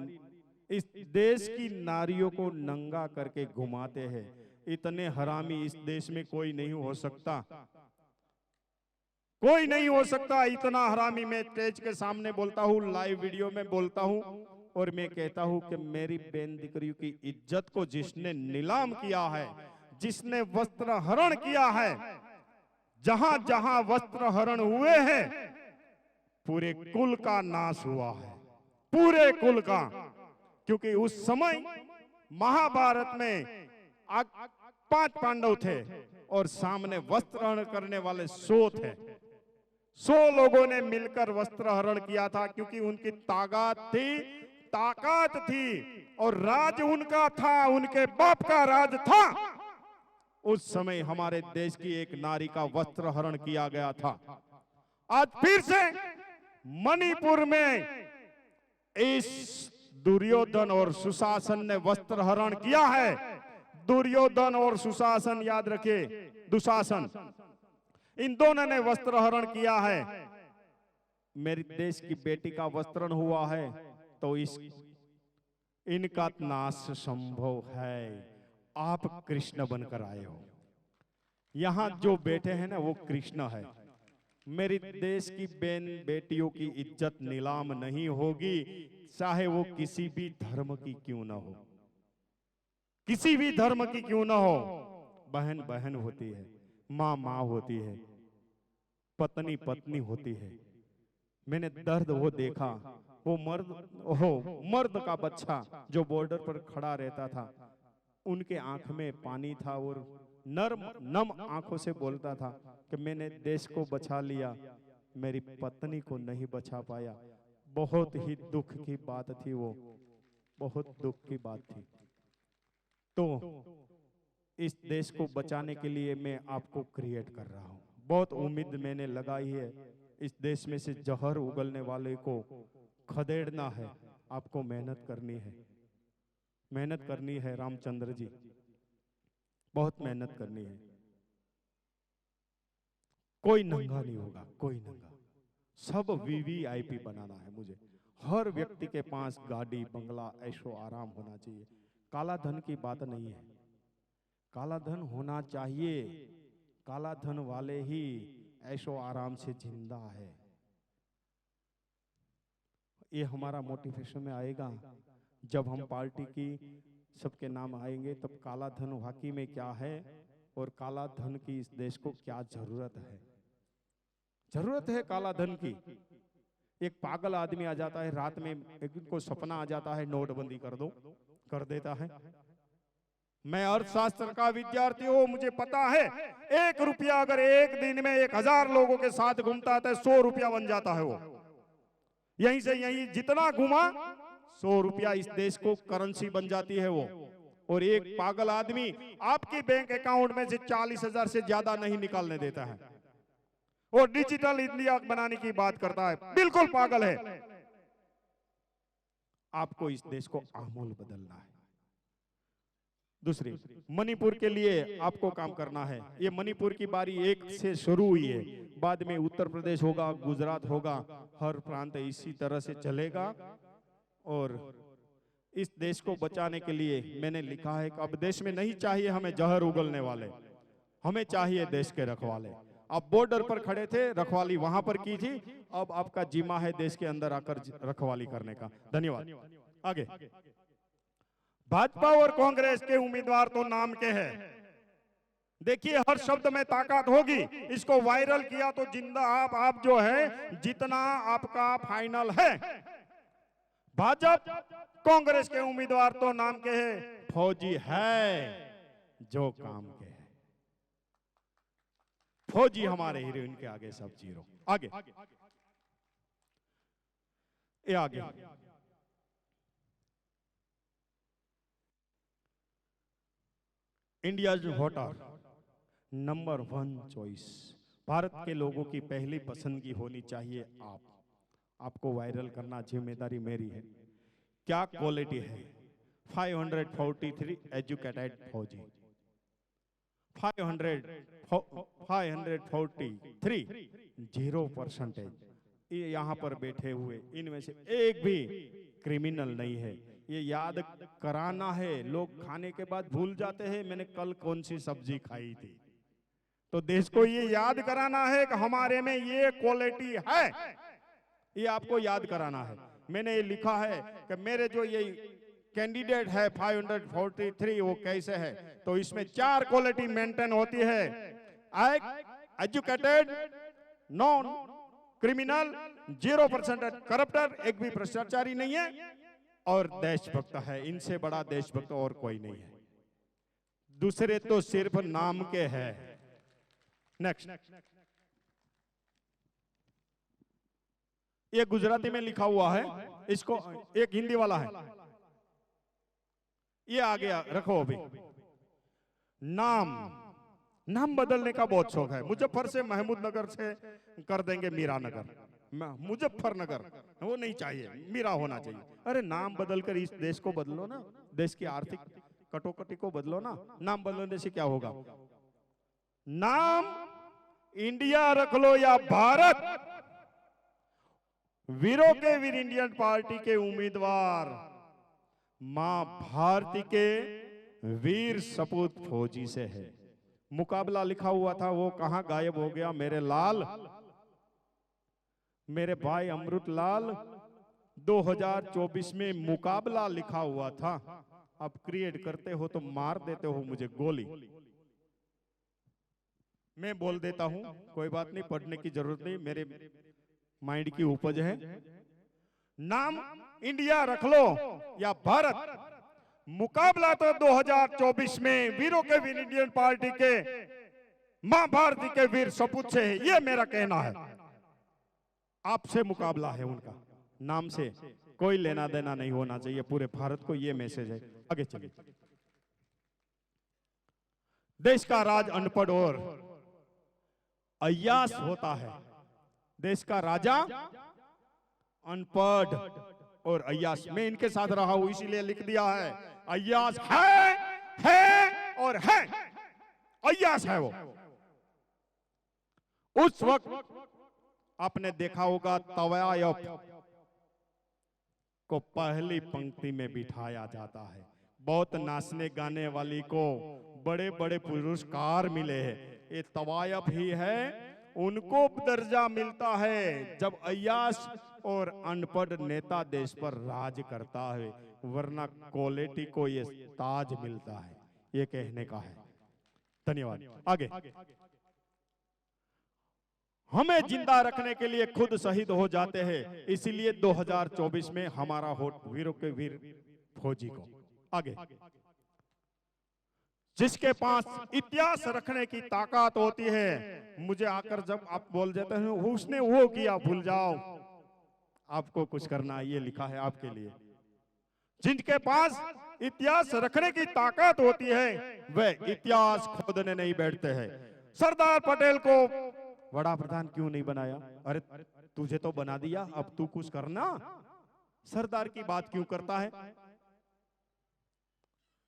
Speaker 4: इस देश की नारियों को नंगा करके घुमाते हैं. इतने हरामी इस देश में कोई नहीं हो सकता, कोई नहीं हो सकता. इतना हरामी मैं स्टेज के सामने बोलता हूँ, लाइव वीडियो में बोलता हूँ, और मैं कहता हूँ कि मेरी बहन दीकरियों की इज्जत को जिसने नीलाम किया है, जिसने वस्त्र हरण किया है, जहां जहां वस्त्र हरण हुए हैं, पूरे कुल का नाश हुआ है, पूरे कुल का. क्योंकि उस समय महाभारत में 5 पांडव थे और सामने वस्त्र हरण करने वाले 100 थे. 100 लोगों ने मिलकर वस्त्र हरण किया था, क्योंकि उनकी ताकत थी और राज उनका था, उनके बाप का राज था. उस समय हमारे देश की एक नारी का वस्त्र हरण किया गया था. आज फिर से मणिपुर में इस दुर्योधन और सुशासन ने वस्त्र हरण किया है. दुर्योधन और सुशासन, याद रखिए, दुशासन, इन दोनों ने वस्त्र हरण किया है. मेरे देश की बेटी का वस्त्रण हुआ है तो इस इनका नाश संभव है। आप कृष्ण बनकर आए हो। यहां जो बैठे हैं ना वो कृष्ण है। मेरी देश की बहन बेटियों की इज्जत नीलाम नहीं होगी, चाहे वो किसी भी धर्म की क्यों ना हो, किसी भी धर्म की क्यों ना हो। बहन बहन होती है, माँ माँ होती है, पत्नी पत्नी होती है। मैंने दर्द वो देखा, वो मर्द का बच्चा जो बॉर्डर पर खड़ा रहता था, उनके आंख में पानी था और नम आंखों से बोलता था कि मैंने देश को बचा लिया, मेरी पत्नी को नहीं बचा पाया। बहुत ही दुख की बात थी वो, बहुत दुख की बात थी। तो इस देश को बचाने के लिए मैं आपको क्रिएट कर रहा हूं। बहुत उम्मीद मैंने लगाई है। इस देश में से जहर उगलने वाले को खदेड़ना है। आपको मेहनत करनी है, मेहनत करनी है रामचंद्र जी, बहुत मेहनत करनी है। कोई नंगा नहीं होगा, कोई नंगा। सब वीवीआईपी बनाना है मुझे। हर व्यक्ति के पास गाड़ी बंगला ऐशो आराम होना चाहिए। काला धन की बात नहीं है, काला धन होना चाहिए। काला धन वाले ही ऐशो आराम से जिंदा है। ये हमारा मोटिवेशन में आएगा जब हम पार्टी की सबके नाम आएंगे, तब काला धन वाकई में क्या है और काला धन की इस देश को क्या जरूरत है। जरूरत है काला धन की। एक पागल आदमी आ जाता है रात में, एक दिन को सपना आ जाता है नोटबंदी कर दो, कर देता है। मैं अर्थशास्त्र का विद्यार्थी हूं, मुझे पता है 1 रुपया अगर एक दिन में 1000 लोगों के साथ घूमता है तो 100 रुपया बन जाता है वो। यहीं से यहीं जितना घुमा 100 रुपया इस देश को करेंसी बन जाती है वो। और एक पागल आदमी आपकी बैंक अकाउंट में से 40,000 से ज्यादा नहीं निकालने देता है। वो डिजिटल इंडिया बनाने की बात करता है, बिल्कुल पागल है। आपको इस देश को आमूल बदलना है। दूसरी, मणिपुर के लिए आपको काम करना है। ये मणिपुर की बारी 1 से शुरू हुई है, बाद में उत्तर प्रदेश होगा, गुजरात होगा, हर प्रांत इसी तरह से चलेगा। और इस देश को बचाने के लिए मैंने लिखा है कि अब देश में नहीं चाहिए हमें जहर उगलने वाले, हमें चाहिए देश के रखवाले। आप बॉर्डर पर खड़े थे, रखवाली वहां पर की थी, अब आपका जिम्मा है देश के अंदर आकर रखवाली करने का। धन्यवाद। आगे, भाजपा और कांग्रेस के उम्मीदवार तो नाम के हैं। देखिए हर शब्द में ताकत होगी। इसको वायरल किया तो जिंदा आप जो है जितना आपका फाइनल है। भाजपा कांग्रेस के उम्मीदवार तो नाम के हैं, फौजी है जो काम के है। फौजी हमारे हीरो, इनके आगे सब जीरो। आगे ये आगे India voter number 1 choice. Bharat के लोगों की पहली पसंदगी होनी चाहिए आपको वायरल करना जिम्मेदारी मेरी है। क्या क्वालिटी है? 543 एजुकेटेड फौजी, 543 0%। ये यहाँ पर बैठे हुए इनमें से एक भी क्रिमिनल नहीं है। ये याद कराना है। लोग खाने के बाद भूल जाते हैं मैंने कल कौन सी सब्जी खाई थी। तो देश को ये याद कराना है कि हमारे में ये क्वालिटी है, ये आपको याद कराना है। मैंने ये लिखा है कि मेरे जो ये कैंडिडेट है 543 वो कैसे है, तो इसमें 4 क्वालिटी मेंटेन होती है। एजुकेटेड, नॉन क्रिमिनल, 0% करप्टर, एक भी भ्रष्टाचारी नहीं है, और देशभक्त है। इनसे बड़ा देशभक्त और कोई नहीं है। दूसरे तो सिर्फ नाम के हैं। नेक्स्ट, ये गुजराती में लिखा हुआ है, इसको एक हिंदी वाला है, ये आ गया। रखो अभी नाम बदलने का बहुत शौक है। मुजफ्फर से महमूदनगर से कर देंगे मीरानगर, मुजफ्फरनगर वो नहीं चाहिए, मीरा होना चाहिए। अरे नाम बदलकर इस देश को बदलो ना, देश की आर्थिक कटोकटी को बदलो ना। नाम बदलने से क्या होगा? नाम इंडिया रख लो या भारत, वीरों के वीर इंडियन पार्टी के उम्मीदवार मां भारती के वीर सपूत फौजी से है। मुकाबला लिखा हुआ था, वो कहां गायब हो गया मेरे लाल, मेरे भाई अमृत लाल। 2024 में मुकाबला लिखा हुआ था, अब क्रिएट करते हो तो मार देते हो मुझे गोली। मैं बोल देता हूं, कोई बात नहीं, पढ़ने की जरूरत नहीं, मेरे माइंड की उपज है। नाम इंडिया रख लो या भारत, मुकाबला तो 2024 में वीरों के वीर इंडियन पार्टी के मां भारती के वीर सपूत से है, ये मेरा कहना है। आपसे मुकाबला है उनका, नाम से कोई लेना देना नहीं होना चाहिए, पूरे भारत को ये मैसेज है। आगे चलिए। देश का राज अनपढ़ और अय्यास होता है। देश का राजा अनपढ़ और अय्यास। मैं इनके साथ रहा हूं इसीलिए लिख दिया है, अय्यास है और है, अय्यास है वो। उस वक्त आपने देखा होगा तवायफ को पहली पंक्ति में बिठाया जाता है। बहुत नाचने गाने वाली को बड़े बड़े पुरस्कार मिले हैं, ये तवायफ ही है, उनको दर्जा मिलता है जब अय्यास और अनपढ़ नेता देश पर राज करता है, वरना क्वालिटी को ये ताज मिलता है। ये कहने का है। धन्यवाद। आगे। हमें जिंदा रखने के लिए खुद शहीद हो जाते हैं, इसीलिए 2024 में हमारा वोट वीरों के वीर फौजी को। आगे। जिसके पास इतिहास रखने की ताकत होती है, मुझे आकर जब आप बोल देते हैं उसने वो किया, भूल जाओ, आपको कुछ करना है, ये लिखा है आपके लिए। जिनके पास इतिहास रखने की ताकत होती है वे इतिहास खोदने नहीं बैठते हैं। सरदार पटेल को वड़ा प्रधान क्यों नहीं बनाया? अरे तुझे तो बना दिया, अब तू कुछ करना। सरदार की बात क्यों करता है?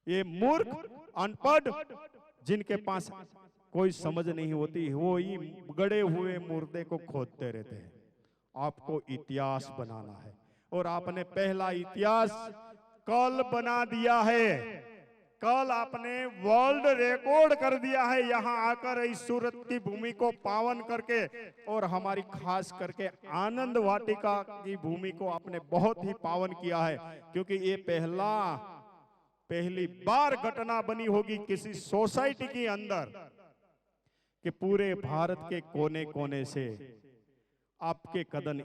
Speaker 4: ये मूर्ख अनपढ़ जिनके पास कोई समझ नहीं होती, वो ही गड़े हुए मुर्दे को खोदते रहते हैं। आपको इतिहास बनाना है और आपने पहला इतिहास कल बना दिया है। कल आपने वर्ल्ड रिकॉर्ड कर दिया है यहाँ आकर इस सूरत की भूमि को पावन करके, और हमारी खास करके आनंद वाटिका की भूमि को आपने बहुत ही पावन किया है, क्योंकि ये पहली बार घटना बनी होगी किसी सोसाइटी के अंदर कि पूरे भारत के कोने कोने से आपके कदम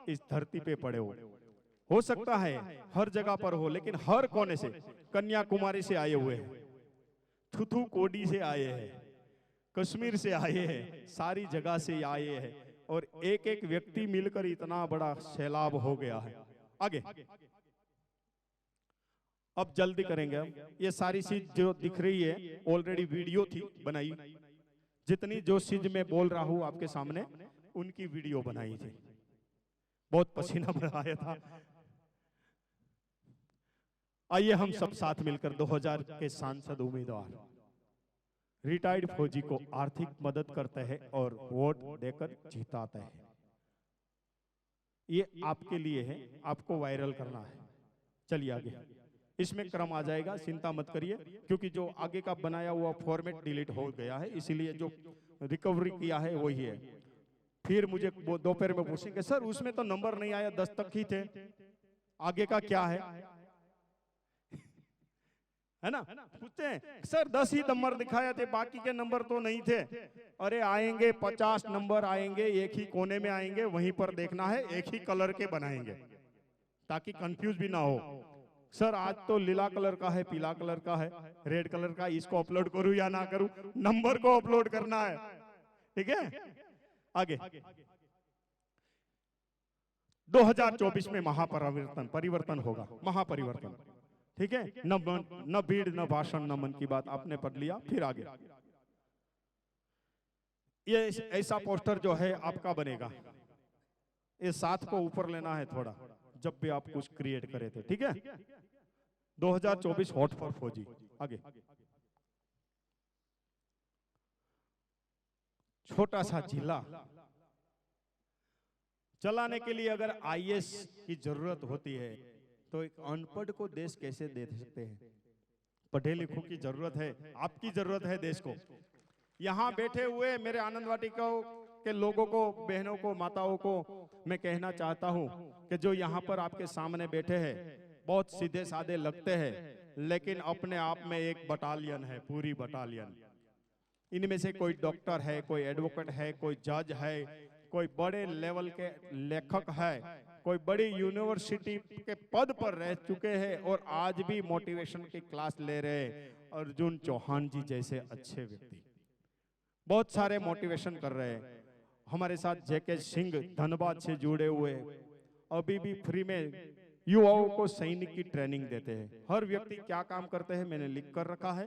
Speaker 4: इस धरती पे पड़े हो सकता है हर जगह पर हो, लेकिन हर कोने से, कन्याकुमारी से आए हुए हैं, थुथुकोडी से आए हैं, कश्मीर से आए हैं, सारी जगह से आए हैं, और एक एक व्यक्ति मिलकर इतना बड़ा सैलाब हो गया है। आगे अब जल्दी करेंगे हम। ये सारी चीज जो दिख रही है ऑलरेडी वीडियो थी बनाई, जितनी जो चीज मैं बोल रहा हूं आपके सामने उनकी वीडियो बनाई थी, बहुत पसीना बहाया था। आइए हम सब साथ मिलकर 2000 के सांसद उम्मीदवार रिटायर्ड फौजी को आर्थिक मदद करते हैं और वोट देकर जिताते हैं। ये आपके लिए है, आपको वायरल करना है। चलिए आगे, इसमें क्रम आ जाएगा, चिंता मत करिए, क्योंकि जो आगे का बनाया हुआ फॉर्मेट डिलीट हो गया है, इसीलिए जो रिकवरी किया है वही है। फिर मुझे दोपहर में पूछेंगे सर उसमें तो नंबर नहीं आया, 10 तक ही थे, आगे का क्या है? है ना, पूछते हैं सर 10 ही नंबर दिखाए थे, बाकी के नंबर तो नहीं थे। अरे आएंगे 50 नंबर आएंगे, एक ही कोने में आएंगे, वहीं पर देखना है, एक ही कलर के बनाएंगे ताकि कंफ्यूज भी ना हो। सर आज तो लीला कलर का है, पीला कलर का है, रेड कलर का, इसको अपलोड करूं या ना करूं? नंबर को अपलोड करना है, ठीक है। आगे 2024 में परिवर्तन होगा, महापरिवर्तन, ठीक है। न भीड़ न भाषण न मन की बात, आपने पढ़ लिया। फिर आगे ये ऐसा पोस्टर जो है आपका बनेगा, ये साथ को ऊपर लेना है थोड़ा, जब भी आप कुछ क्रिएट करे थे, ठीक है। 2024 हॉट फॉर फौजी। आगे छोटा सा जिला चलाने के लिए अगर आईएएस की जरूरत होती है तो एक अनपढ़ को देश कैसे दे सकते हैं? पढ़े लिखों की जरूरत है, आपकी जरूरत है देश को। यहाँ बैठे हुए मेरे आनंद वाटिका के लोगों को, बहनों को, माताओं को मैं कहना चाहता हूँ कि जो यहाँ पर आपके सामने बैठे हैं बहुत सीधे साधे लगते हैं, लेकिन अपने आप में एक बटालियन है, पूरी बटालियन। इनमें से कोई डॉक्टर है, कोई एडवोकेट है, कोई जज है, कोई बड़े लेवल के लेखक है, कोई बड़ी यूनिवर्सिटी के पद पर रह चुके हैं और आज भी मोटिवेशन की क्लास ले रहे हैं। अर्जुन चौहान जी जैसे अच्छे व्यक्ति बहुत सारे मोटिवेशन कर रहे हैं। हमारे साथ जेके सिंह धनबाद से जुड़े हुए, अभी भी फ्री में युवाओं को सैनिक की ट्रेनिंग देते हैं। हर व्यक्ति क्या काम करते हैं मैंने लिख कर रखा है,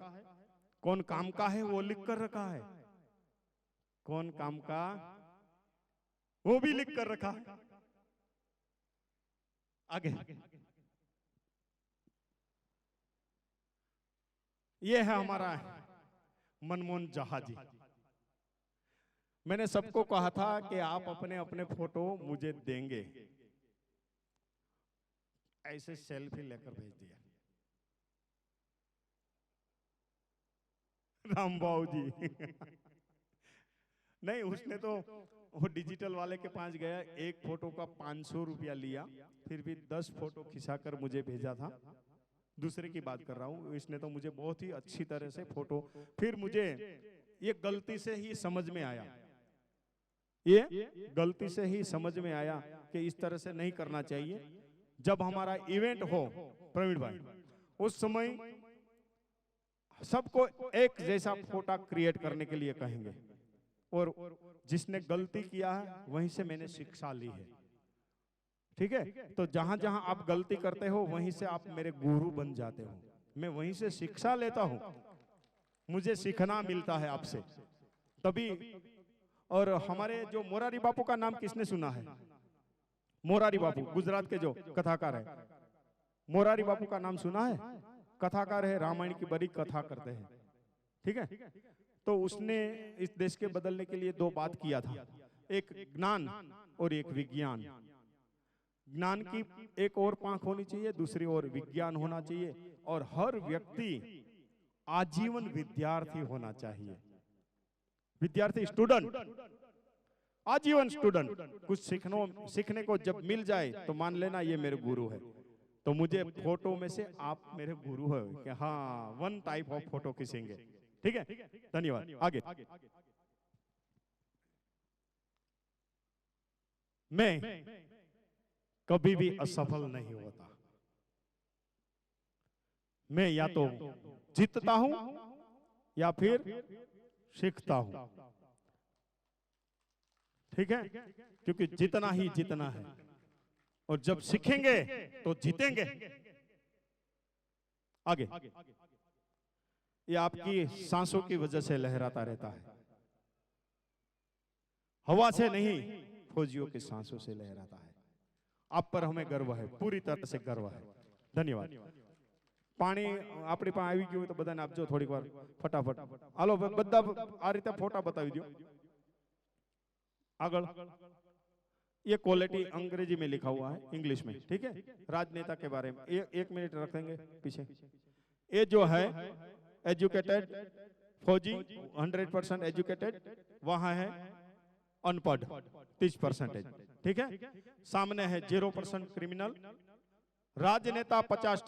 Speaker 4: कौन काम का है वो लिख कर रखा है, कौन काम का वो भी लिख कर रखा है। आगे ये है हमारा मनमोहन जहाजी। मैंने सबको कहा था कि आप अपने अपने फोटो मुझे देंगे, ऐसे सेल्फी लेकर भेज दिया। रामबाबू जी नहीं, उसने तो वो डिजिटल वाले के पास गया, एक फोटो का 500 रुपया लिया, फिर भी 10 फोटो खिंचाकर मुझे भेजा था। दूसरे की बात कर रहा हूँ, इसने तो मुझे बहुत ही अच्छी तरह से फोटो, फिर मुझे ये गलती से ही समझ में आया, ये गलती से ही समझ में आया कि इस तरह से नहीं करना चाहिए। जब हमारा इवेंट हो प्रवीण भाई, उस समय सबको एक जैसा फोटो क्रिएट करने के लिए कहेंगे, और जिसने गलती किया है वहीं से मैंने शिक्षा ली है। ठीक है, तो जहां जहां आप गलती करते हो वहीं से आप मेरे गुरु बन जाते हो, मैं वहीं से शिक्षा लेता हूं, मुझे सीखना मिलता है आपसे तभी। और हमारे जो मोरारी बापू का नाम किसने सुना है? मोरारी बापू गुजरात के जो कथाकार है, मोरारी बापू का नाम सुना है? कथाकार है, रामायण की बड़ी कथा करते हैं। ठीक है, तो उसने इस देश के बदलने के लिए 2 बात किया था, एक ज्ञान और एक विज्ञान। ज्ञान की एक और पांख होनी चाहिए, दूसरी ओर विज्ञान होना चाहिए, और हर व्यक्ति आजीवन विद्यार्थी होना चाहिए। विद्यार्थी, स्टूडेंट, आजीवन स्टूडेंट। कुछ सीखने को जब मिल जाए तो मान लेना ये मेरे गुरु है। तो मुझे फोटो में से आप मेरे गुरु हो कि हाँ, 1 टाइप ऑफ फोटो खींचेंगे। ठीक है, धन्यवाद। आगे मैं कभी भी असफल नहीं होता, मैं या तो जीतता हूं या फिर सीखता हूं। ठीक है, क्योंकि जीतना ही जीतना है, और जब सीखेंगे तो जीतेंगे। आगे ये आपकी सांसों की वजह से लहराता रहता है, हवा से नहीं, फौजियों की सांसों से लहराता है। आप पर हमें गर्व है, पूरी तरह से गर्व है। धन्यवाद। पानी अपनी पास આવી ગયું તો બધાને આપજો થોડીક વાર ફટાફટ। હાલો બધા આ રીતે ફોટા બતાવી દો આગળ। ये क्वालिटी अंग्रेजी में लिखा हुआ है, इंग्लिश में। ठीक है, राजनेता के बारे में 1 मिनट रख देंगे पीछे। ये जो है एजुकेटेड फौजी 100% एजुकेटेड, वहां है अनपढ़ 30%। ठीक है, सामने है 0% क्रिमिनल, राजनेता 50%।